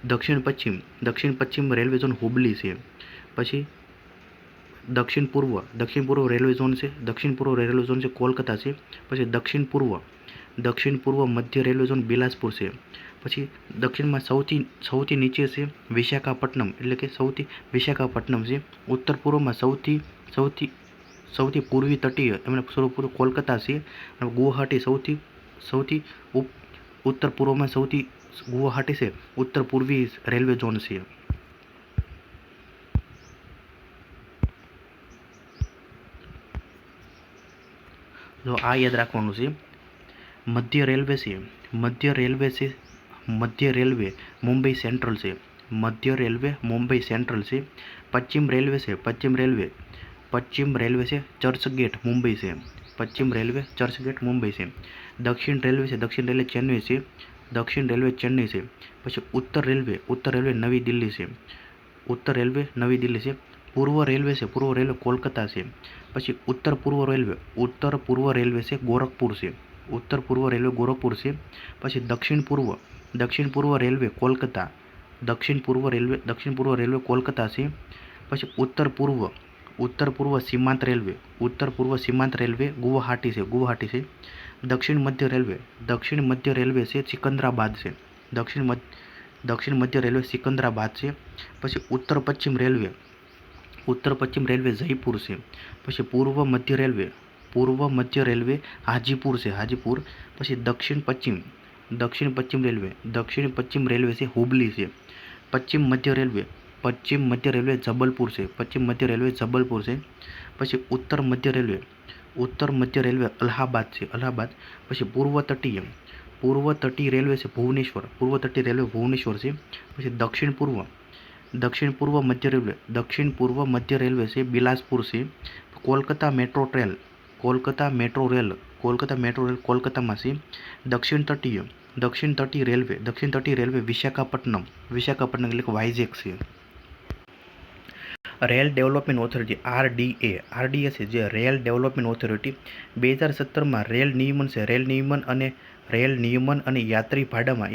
[SPEAKER 1] દક્ષિણ પશ્ચિમ રેલવે ઝોન હુબલી છે. પછી દક્ષિણ પૂર્વ રેલવે ઝોન છે કોલકાતા છે. પછી દક્ષિણ પૂર્વ મધ્ય રેલવે ઝોન બિલાસપુર છે. પછી દક્ષિણમાં સૌથી નીચે છે વિશાખાપટ્ટનમ છે. ઉત્તર પૂર્વમાં સૌથી પૂર્વી તટીય કોલકાતા છે. અને ગુવાહાટી સૌથી ઉત્તર પૂર્વમાં ગુવાહાટી છે ઉત્તર પૂર્વી રેલવે ઝોન છે. જો આ યાદ રાખવાનું છે. મધ્ય રેલવે મુંબઈ સેન્ટ્રલ છે. પશ્ચિમ રેલવે છે ચર્ચગેટ મુંબઈ છે. દક્ષિણ રેલવે ચેન્નઈ છે. પછી ઉત્તર રેલવે નવી દિલ્હી છે. પૂર્વ રેલવે કોલકાતા છે. પછી ઉત્તર પૂર્વ રેલવે છે ગોરખપુર છે. પછી દક્ષિણ પૂર્વ રેલવે કોલકાતા છે. પછી ઉત્તર પૂર્વ સીમાંત રેલવે ગુવાહાટી છે. દક્ષિણ મધ્ય રેલવે છે સિકંદરાબાદ છે. પછી ઉત્તર પશ્ચિમ રેલવે જયપુર છે. પછી પૂર્વ મધ્ય રેલવે હાજીપુર છે. પછી દક્ષિણ પશ્ચિમ રેલવે છે હુબલી છે. પશ્ચિમ મધ્ય રેલવે જબલપુર છે. પછી ઉત્તર મધ્ય રેલવે અલ્હાબાદ છે. પછી પૂર્વ તટીય રેલવે છે ભુવનેશ્વર છે. પછી દક્ષિણ પૂર્વ મધ્ય રેલવે છે બિલાસપુર છે. કોલકાતા મેટ્રો રેલ કોલકાતામાં છે. દક્ષિણ તટીય રેલવે વિશાખાપટ્ટનમ એટલે કે વાઇઝેક છે. રેલ ડેવલપમેન્ટ ઓથોરિટી RDA છે જે રેલ ડેવલપમેન્ટ ઓથોરિટી 2017માં રેલ નિયમન અને યાત્રી ભાડામાં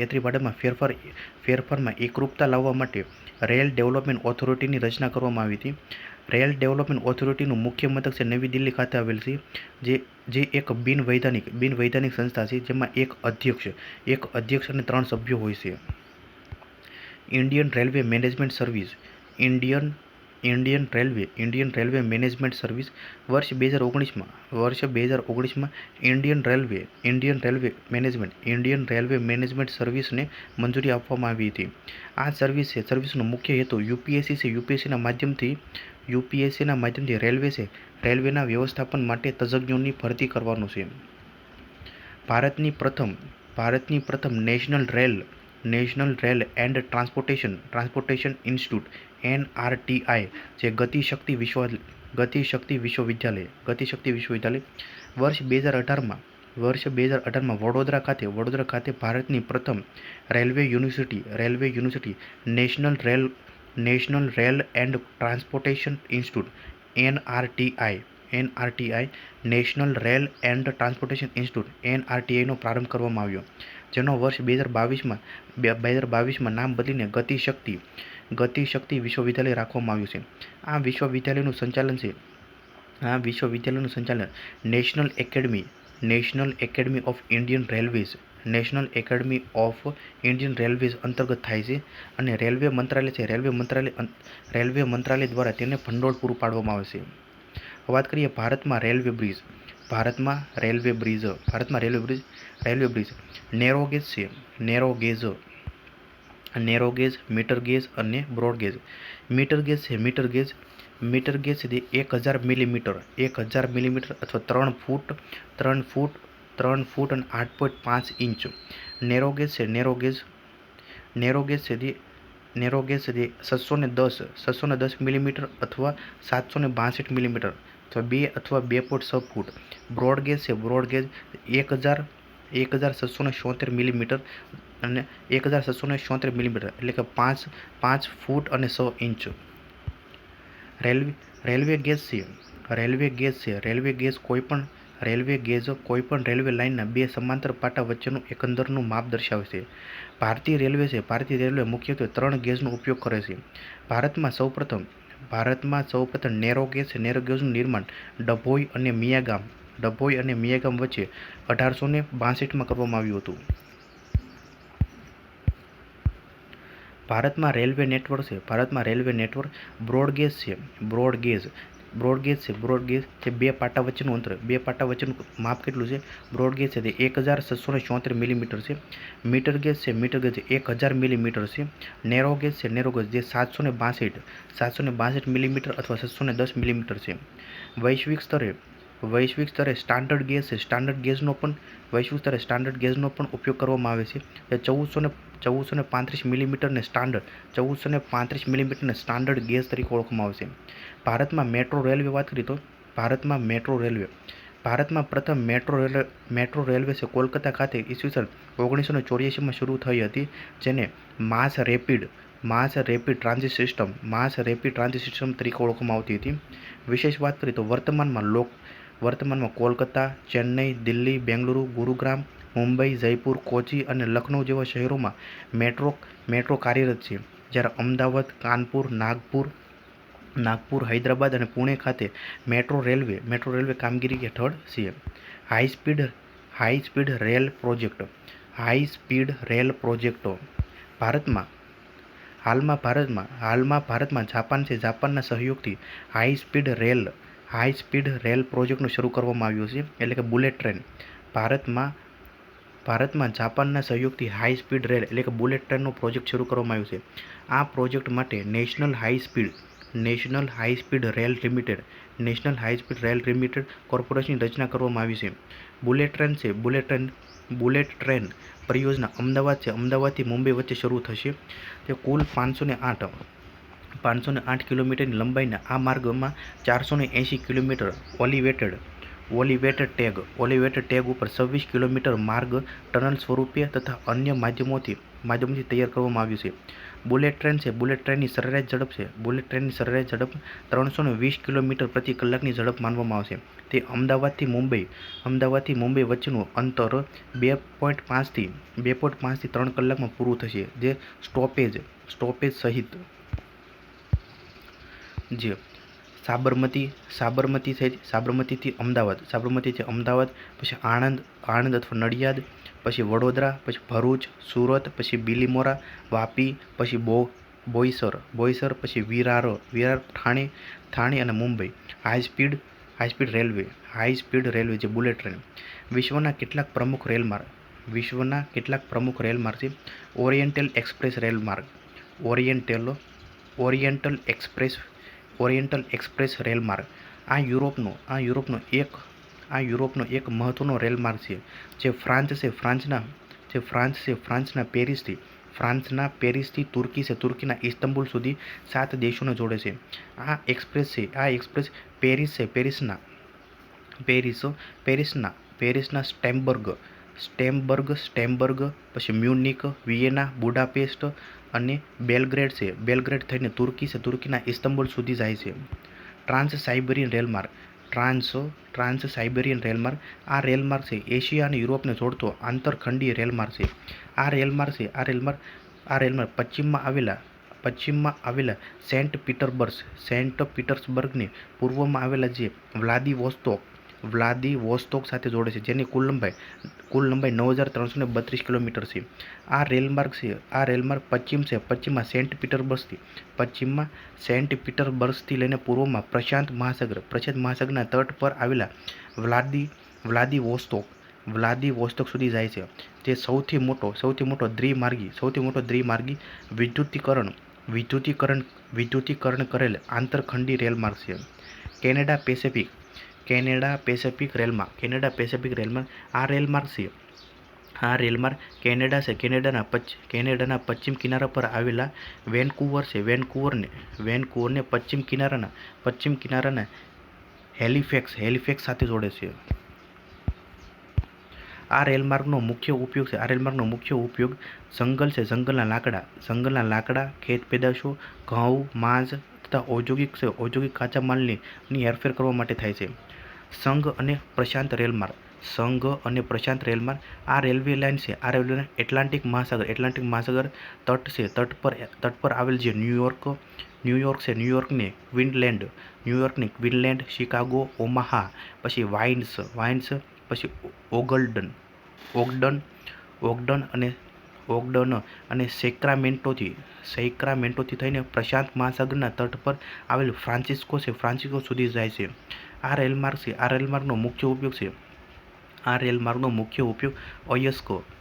[SPEAKER 1] ફેરફારમાં એકરૂપતા લાવવા માટે રેલ ડેવલપમેન્ટ ઓથોરિટીની રચના કરવામાં આવી હતી. રેલ ડેવલપમેન્ટ ઓથોરિટીનું મુખ્ય મથક છે નવી દિલ્હી ખાતે આવેલ છે, જે એક બિન-વૈધાનિક સંસ્થા છે જેમાં એક અધ્યક્ષ અને 3 સભ્યો હોય છે. Indian railway management service Indian railway management service વર્ષ 2019માં ઇન્ડિયન રેલવે મેનેજમેન્ટ સર્વિસને મંજૂરી આપવામાં આવી હતી. આ સર્વિસનો મુખ્ય હેતુ યુપીએસસીના માધ્યમથી રેલવેના વ્યવસ્થાપન માટે તજજ્ઞોની ભરતી કરવાનું છે. ભારતની પ્રથમ national Rail and Transportation Institute NRTI જે ગતિ શક્તિ વિશ્વવિદ્યાલય વર્ષ 2018માં વડોદરા ખાતે ભારતની પ્રથમ railway university National Rail and Transportation Institute NRTI National Rail and Transportation Institute NRTIનો પ્રારંભ કરવામાં આવ્યો, જેનો વર્ષ 2022માં નામ બદલીને ગતિ શક્તિ વિશ્વવિદ્યાલય રાખવામાં આવ્યું છે. આ વિશ્વવિદ્યાલયનું સંચાલન national academy of Indian railways અંતર્ગત થાય છે અને રેલવે મંત્રાલય દ્વારા તેને ભંડોળ પૂરું પાડવામાં આવે છે. વાત કરીએ ભારતમાં railway bridge narrow gauge, metre gauge અને બ્રોડ ગેજ. મીટર ગેજ છે 1000 મિલીમીટર અથવા 3 ફૂટ અને 8.5 ઇંચ. નેરો ગેજ છે 610 મિલીમીટર અથવા 762 મિલીમીટર અથવા 2.6 ફૂટ. બ્રોડ ગેજ 1674 મિલીમીટર અને 1774 મિલીમીટર એટલે કે 5 ફૂટ અને 6 ઇંચ. રેલવે ગેજ કોઈપણ રેલવે લાઇનના બે સમાંતર પાટા વચ્ચેનું એકંદરનું માપ દર્શાવે છે. ભારતીય રેલવે મુખ્યત્વે 3 ગેજનો ઉપયોગ કરે છે. ભારતમાં સૌપ્રથમ નેરો ગેજનું નિર્માણ ડભોઈ અને મિયાગામ વચ્ચે 1862માં કરવામાં આવ્યું હતું. ભારતમાં રેલવે નેટવર્ક બ્રોડ ગેજ છે બે પાટા વચ્ચેનું અંતર. માપ કેટલું છે? બ્રોડ ગેજ છે તે 1674 મિલીમીટર છે. મીટર ગેજ છે 1000 મિલીમીટર છે. નેરો ગેજ જે 762 મિલીમીટર અથવા 610 મિલીમીટર છે. વૈશ્વિક સ્તરે સ્ટાન્ડર્ડ ગેજનો પણ ઉપયોગ કરવામાં આવે છે. 1435 મિલીમીટરને સ્ટાન્ડર્ડ ગેજ તરીકે ઓળખવામાં આવે છે. ભારતમાં મેટ્રો રેલવે વાત કરીએ તો ભારતમાં પ્રથમ મેટ્રો રેલવે છે કોલકાતા ખાતે ઈસવીસન 1984માં શરૂ થઈ હતી, જેને માસ રેપિડ ટ્રાન્ઝિટ સિસ્ટમ તરીકે ઓળખવામાં આવતી હતી. વિશેષ વાત કરીએ તો વર્તમાનમાં કોલકાતા, ચેન્નઈ, દિલ્હી, બેંગલુરુ, ગુરુગ્રામ, મુંબઈ, જયપુર, કોચી અને લખનઉ જેવા શહેરોમાં મેટ્રો કાર્યરત છે, જ્યારે અમદાવાદ, કાનપુર, નાગપુર, હૈદરાબાદ અને પુણે ખાતે મેટ્રો રેલવે કામગીરી હેઠળ છે. હાઈ સ્પીડ રેલ પ્રોજેક્ટો. હાલમાં ભારતમાં જાપાનના સહયોગથી હાઈ સ્પીડ રેલ પ્રોજેક્ટનું શરૂ કરવામાં આવ્યું છે, એટલે કે બુલેટ ટ્રેન. ભારતમાં જાપાનના સહયોગથી હાઈ સ્પીડ રેલ એટલે કે બુલેટ ટ્રેનનો પ્રોજેક્ટ શરૂ કરવામાં આવ્યો છે. આ પ્રોજેક્ટ માટે national high speed rail limited કોર્પોરેશનની રચના કરવામાં આવી છે. બુલેટ ટ્રેન પરિયોજના અમદાવાદથી મુંબઈ વચ્ચે શરૂ થશે. તે કુલ 508 કિલોમીટરની લંબાઈના આ માર્ગમાં 480 કિલોમીટર ઓલિવેટેડ ટેગ ઉપર 26 કિલોમીટર માર્ગ ટનલ સ્વરૂપે તથા અન્ય માધ્યમોથી તૈયાર કરવામાં આવ્યું છે. બુલેટ ટ્રેનની સરેરાશ ઝડપ 320 કિલોમીટર પ્રતિ કલાકની ઝડપ માનવામાં આવશે. તે અમદાવાદથી મુંબઈ વચ્ચેનું અંતર 2.5 થી 3 કલાકમાં પૂરું થશે, જે સ્ટોપેજ સહિત. જે સાબરમતીથી અમદાવાદ, પછી આણંદ અથવા નડિયાદ, પછી વડોદરા, પછી ભરૂચ, સુરત, પછી બિલીમોરા, વાપી, પછી બોઈસર પછી વિરાર થાણે અને મુંબઈ. હાઈ સ્પીડ રેલવે જે બુલેટ ટ્રેન. વિશ્વના કેટલાક પ્રમુખ રેલમાર્ગ છે. ઓરિએન્ટલ એક્સપ્રેસ રેલમાર્ગ, ઓરિએન્ટલ એક્સપ્રેસ રેલમાર્ગ. આ યુરોપનો એક મહત્વનો રેલમાર્ગ છે, જે ફ્રાન્સના પેરિસથી તુર્કીના ઇસ્તંબુલ સુધી 7 દેશોને જોડે છે. આ એક્સપ્રેસ પેરિસના સ્ટેમ્બર્ગ, પછી મ્યુનિક, વિયેના, બુડાપેસ્ટ અને બેલગ્રેડ થઈને તુર્કીના ઇસ્તંબુલ સુધી જાય છે. ટ્રાન્સ સાઇબેરિયન રેલમાર્ગ. આ રેલમાર્ગ છે એશિયા અને યુરોપને જોડતો આંતરખંડીય રેલમાર્ગ છે. આ રેલમાર્ગ પશ્ચિમમાં આવેલા સેન્ટ પીટર્સબર્ગને પૂર્વમાં આવેલા જે વ્લાદિવોસ્તોક સાથે જોડે છે, જેની કુલ લંબાઈ 9,332 કિલોમીટર છે. આ રેલમાર્ગ પશ્ચિમમાં સેન્ટ પીટર્સબર્ગથી લઈને પૂર્વમાં પ્રશાંત મહાસાગરના તટ પર આવેલા વ્લાદિવોસ્તોક સુધી જાય છે. તે સૌથી મોટો દ્વિમાર્ગી વિદ્યુતીકરણ કરેલ આંતરખંડીય રેલમાર્ગ છે. કેનેડા પેસિફિક રેલમાર્ગ. આ રેલમાર્ગ કેનેડાના પશ્ચિમ કિનારા પર આવેલા વેનકુવરને પશ્ચિમ કિનારાના હેલિફેક્સ સાથે જોડે છે. આ રેલમાર્ગનો મુખ્ય ઉપયોગ જંગલના લાકડા, ખેત પેદાશો, ઘઉં, માંસ તથા ઔદ્યોગિક કાચા માલની હેરફેર કરવા માટે થાય છે. સંઘ અને પ્રશાંત રેલમાર્ગ. આ રેલવે લાઇન એટલાન્ટિક મહાસાગર તટ પર આવેલ છે. ન્યૂયોર્કને ક્વિન્સલેન્ડ, શિકાગો, ઓમાહા, પછી વાઇન્સ, પછી ઓગડન અને સેક્રામેન્ટોથી થઈને પ્રશાંત મહાસાગરના તટ પર આવેલ ફ્રાન્સિસ્કો સુધી જાય છે. આ રેલમાર્ગનો મુખ્ય ઉપયોગ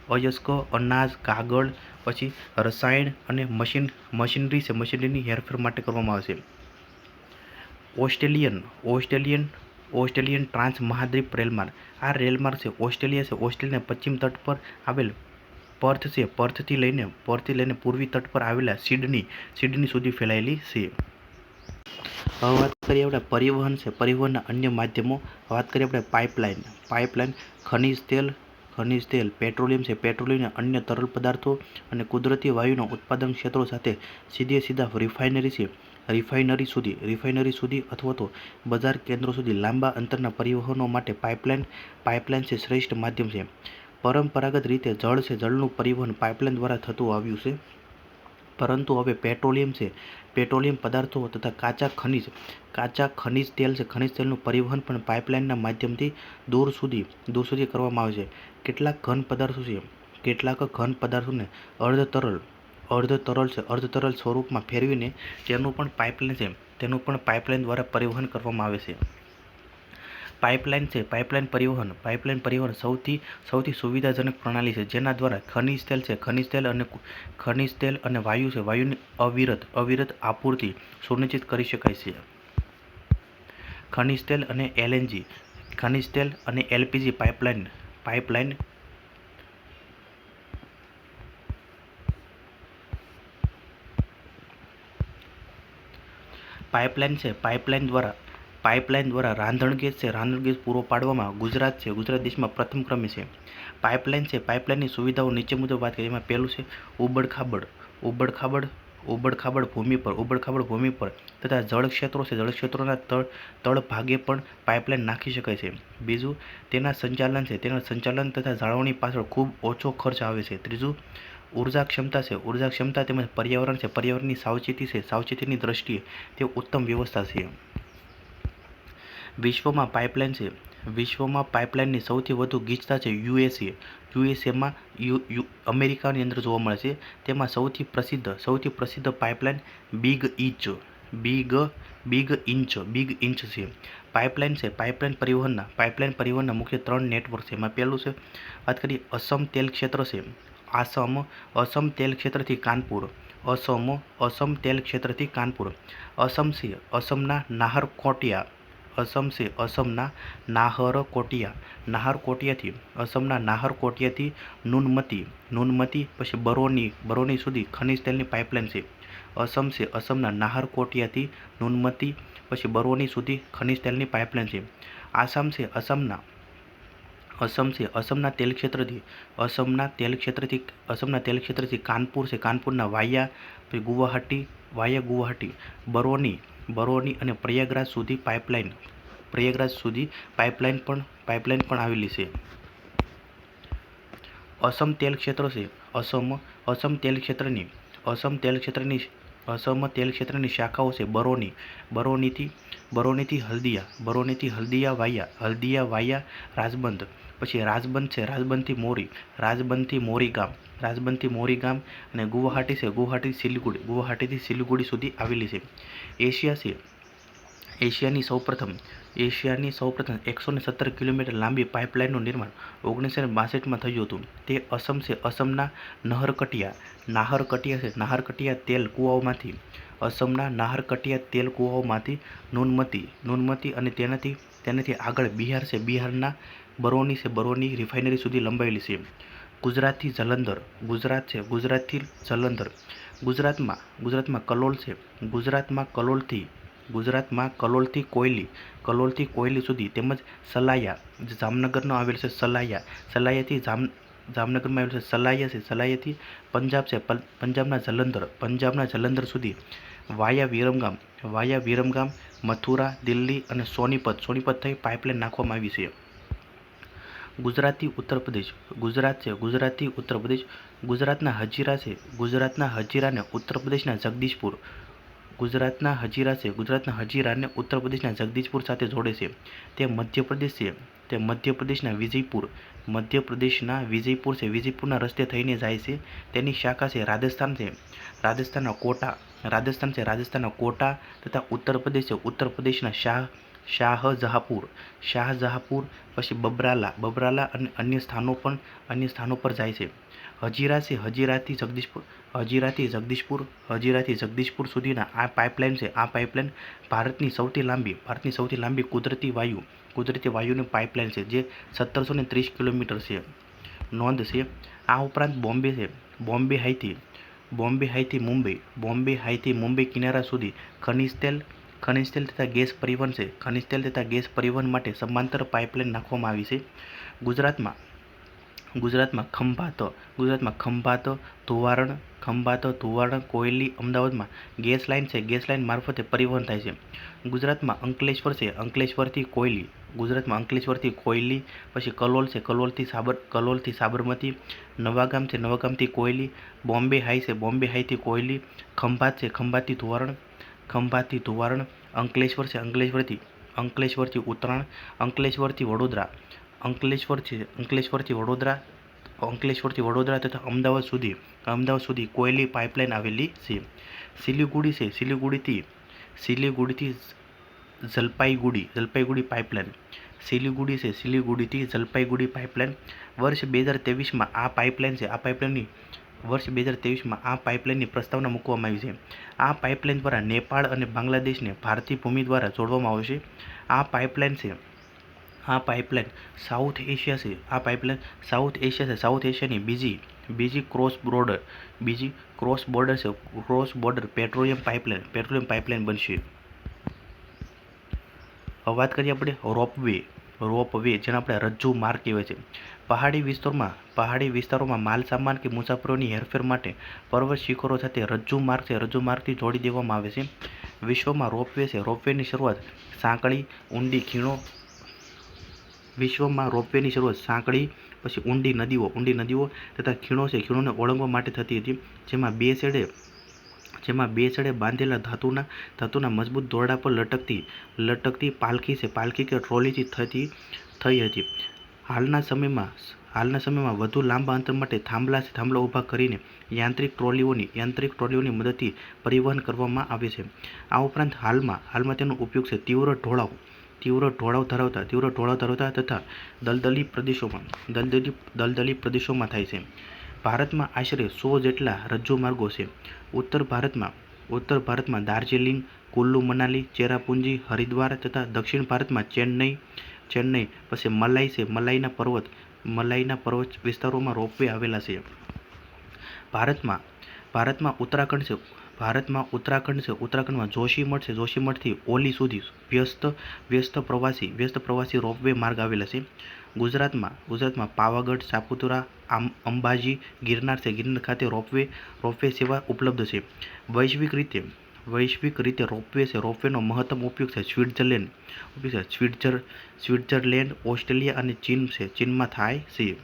[SPEAKER 1] અયસ્ક, અનાજ, કાગળ, પછી રસાયણ અને મશીનરીની હેરફેર માટે કરવામાં આવે છે. ઓસ્ટ્રેલિયન ટ્રાન્સ મહાદ્વીપ રેલમાર્ગ. આ રેલમાર્ગ ઓસ્ટ્રેલિયાના પશ્ચિમ તટ પર આવેલ પર્થથી લઈને પૂર્વી તટ પર આવેલા સિડની સુધી ફેલાયેલી છે. હવે વાત કરીએ આપણે પરિવહનના અન્ય માધ્યમો. વાત કરીએ આપણે પાઇપલાઇન. ખનિજ તેલ, પેટ્રોલિયમ અને અન્ય તરલ પદાર્થો અને કુદરતી વાયુના ઉત્પાદન ક્ષેત્રો સાથે સીધા રિફાઇનરી સુધી અથવા તો બજાર કેન્દ્રો સુધી લાંબા અંતરના પરિવહનો માટે પાઇપલાઇન શ્રેષ્ઠ માધ્યમ છે. પરંપરાગત રીતે જળનું પરિવહન પાઇપલાઇન દ્વારા થતું આવ્યું છે, પરંતુ હવે પેટ્રોલિયમ પદાર્થો તથા કાચા ખનિજ તેલનું પરિવહન પણ પાઇપલાઇનના માધ્યમથી દૂર સુધી કરવામાં આવે છે. કેટલાક ઘન પદાર્થોને અર્ધતરલ સ્વરૂપમાં ફેરવીને તેનું પણ પાઇપલાઇન દ્વારા પરિવહન કરવામાં આવે છે. પાઇપલાઇન પરિવહન સૌથી સુવિધાજનક પ્રણાલી છે, જેના દ્વારા ખનિજ તેલ અને વાયુની અવિરત આપૂર્તિ સુનિશ્ચિત કરી શકાય છે. ખનિજ તેલ અને એલપીજી પાઇપલાઇન. પાઇપલાઇન દ્વારા રાંધણ ગેસ પૂરો પાડવામાં ગુજરાત દેશમાં પ્રથમ ક્રમે છે. પાઇપલાઇનની સુવિધાઓ નીચે મુજબ વાત કરીએ. એમાં પહેલું છે ઉબડખાબડ ભૂમિ પર તથા જળક્ષેત્રોના તળભાગે પણ પાઇપલાઇન નાખી શકાય છે. બીજું, તેના સંચાલન તથા જાળવણી પાછળ ખૂબ ઓછો ખર્ચ આવે છે. ત્રીજું, ઉર્જા ક્ષમતા તેમજ પર્યાવરણની સાવચેતીની દ્રષ્ટિએ તે ઉત્તમ વ્યવસ્થા છે. વિશ્વમાં વિશ્વમાં પાઇપલાઇનની સૌથી વધુ ગીચતા છે યુએસએમાં અમેરિકાની અંદર જોવા મળે છે. તેમાં સૌથી પ્રસિદ્ધ પાઇપલાઇન બિગ ઇંચ છે. પાઇપલાઇન પરિવહનના મુખ્ય 3 નેટવર્ક છે. એમાં પહેલું છે, વાત કરીએ, અસમ તેલ ક્ષેત્ર છે. અસમ તેલ ક્ષેત્રથી કાનપુર. અસમ તેલ ક્ષેત્રથી કાનપુર. અસમ છે અસમના નાહરકોટિયા. નાહરકોટિયાથી નુનમતી પછી બરોની સુધી ખનિજ તેલની પાઇપલાઇન છે. અસમ છે અસમના નાહરકોટિયાથી નુનમતી પછી બરોની સુધી ખનિજ તેલની પાઇપલાઇન છે. આસામ છે અસમના તેલ ક્ષેત્રથી કાનપુર છે. કાનપુરના વાયા ગુવાહાટી બરોની અને પ્રયાગરાજ સુધી પાઇપલાઇન પણ આવેલી છે. અસમ તેલ ક્ષેત્ર છે. અસમ તેલ ક્ષેત્રની શાખાઓ છે બરોનીથી હલ્દિયા વાયા રાજબંધ. પછી રાજબંધ છે રાજબંધથી મોરી ગામ અને ગુવાહાટી છે ગુવાહાટીથી સિલિગુડી સુધી આવેલી છે. એશિયાની સૌપ્રથમ 117 કિલોમીટર લાંબી પાઇપલાઇનનું નિર્માણ 1962માં થયું હતું. તે અસમ છે અસમના નાહરકટિયા તેલ કુવાઓમાંથી નુનમતી અને તેનાથી આગળ બિહાર છે બિહારના બરોની રિફાઇનરી સુધી લંબાવેલી છે. ગુજરાતમાં કલોલ છે. ગુજરાતમાં કલોલથી કોયલી સુધી તેમજ સલાયા જે જામનગરનો આવેલ છે. સલાયાથી જામનગરમાં આવેલ છે. સલાયાથી પંજાબ છે પંજાબના જલંધર સુધી વાયા વિરમગામ મથુરા દિલ્હી અને સોનીપત થઈ પાઇપલાઇન નાખવામાં આવી છે. ગુજરાતથી ઉત્તર પ્રદેશ. ગુજરાતના હજીરાને ઉત્તર પ્રદેશના જગદીશપુર સાથે જોડે છે. તે મધ્યપ્રદેશના વિજયપુર છે. વિજયપુરના રસ્તે થઈને જાય છે. તેની શાખા છે રાજસ્થાનના કોટા તથા ઉત્તર પ્રદેશના શાહજહાંપુર પછી બબરાલા અને અન્ય સ્થાનો પર જાય છે. હજીરા છે હજીરાથી જગદીશપુર સુધીના આ પાઇપલાઇન છે. આ પાઇપલાઇન ભારતની સૌથી લાંબી કુદરતી વાયુની પાઇપલાઇન છે, જે 1730 કિલોમીટર છે. નોંધ છે. આ ઉપરાંત બોમ્બે હાઈથી મુંબઈ કિનારા સુધી ખનિજ તેલ તથા ગેસ પરિવહન છે. માટે સમાંતર પાઇપલાઇન નાખવામાં આવી છે. ગુજરાતમાં ખંભાત ધુવારણ કોયલી અમદાવાદમાં ગેસ લાઇન છે. ગેસ લાઇન મારફતે પરિવહન થાય છે. ગુજરાતમાં અંકલેશ્વર છે. અંકલેશ્વરથી કોયલી પછી કલોલ છે. કલોલથી સાબરમતી નવાગામ છે. નવાગામથી કોયલી બોમ્બે હાઈથી કોયલી ખંભાત છે. ખંભાતથી ધુવારણ અંકલેશ્વર છે. અંકલેશ્વરથી ઉત્તરાયણ અંકલેશ્વરથી વડોદરા તથા અમદાવાદ સુધી કોયલી પાઇપલાઇન આવેલી છે. સિલિગુડીથી જલપાઈગુડી પાઇપલાઇન. સિલિગુડીથી જલપાઈગુડી પાઇપલાઇન વર્ષ 2023માં આ પાઇપલાઇનની પ્રસ્તાવના મૂકવામાં આવી છે. આ પાઇપલાઇન દ્વારા નેપાળ અને બાંગ્લાદેશને ભારતીય ભૂમિ દ્વારા જોડવામાં આવશે. આ પાઇપલાઇન સાઉથ એશિયાની બીજી ક્રોસ બોર્ડર પેટ્રોલિયમ પાઇપલાઇન બનશે. હવે વાત કરીએ આપણે રોપવે જેને આપણે રજ્જુ માર્ગ કહેવાય છે. પહાડી વિસ્તારોમાં માલ સામાન કે મુસાફરોની હેરફેર માટે પર્વત શિખરો સાથે રજ્જુ માર્ગથી જોડી દેવામાં આવે છે. વિશ્વમાં રોપવે છે. રોપવેની શરૂઆત સાંકડી ઊંડી નદીઓ તથા ખીણો છે. ખીણોને ઓળંગવા માટે થતી હતી, જેમાં બે છેડે બાંધેલા ધાતુના મજબૂત દોરડા પર લટકતી પાલખી કે ટ્રોલીથી થઈ હતી. હાલના સમયમાં વધુ લાંબા અંતર માટે થાંભલા ઊભા કરીને યાંત્રિક ટ્રોલીઓની મદદથી પરિવહન કરવામાં આવે છે. આ ઉપરાંત હાલમાં તેનો ઉપયોગ છે તીવ્ર ઢોળાવ ધરાવતા તથા દલદલી પ્રદેશોમાં થાય છે. ભારતમાં આશરે 100 જેટલા રજ્જુ માર્ગો છે. ઉત્તર ભારતમાં દાર્જિલિંગ, કુલ્લુ મનાલી, ચેરાપુંજી, હરિદ્વાર તથા દક્ષિણ ભારતમાં ચેન્નઈ પછી મલાઈ છે. મલાઈના પર્વત વિસ્તારોમાં રોપવે આવેલા છે. ભારતમાં ઉત્તરાખંડ છે. ઉત્તરાખંડમાં જોશીમઠથી ઓલી સુધી વ્યસ્ત પ્રવાસી રોપવે માર્ગ આવેલા છે. ગુજરાતમાં પાવાગઢ, સાપુતારા, અંબાજી, ગિરનાર ખાતે રોપવે સેવા ઉપલબ્ધ છે. વૈશ્વિક રીતે રોપવેનો મહત્તમ ઉપયોગ છે સ્વિટ્ઝરલેન્ડ, ઓસ્ટ્રેલિયા અને ચીનમાં થાય છે.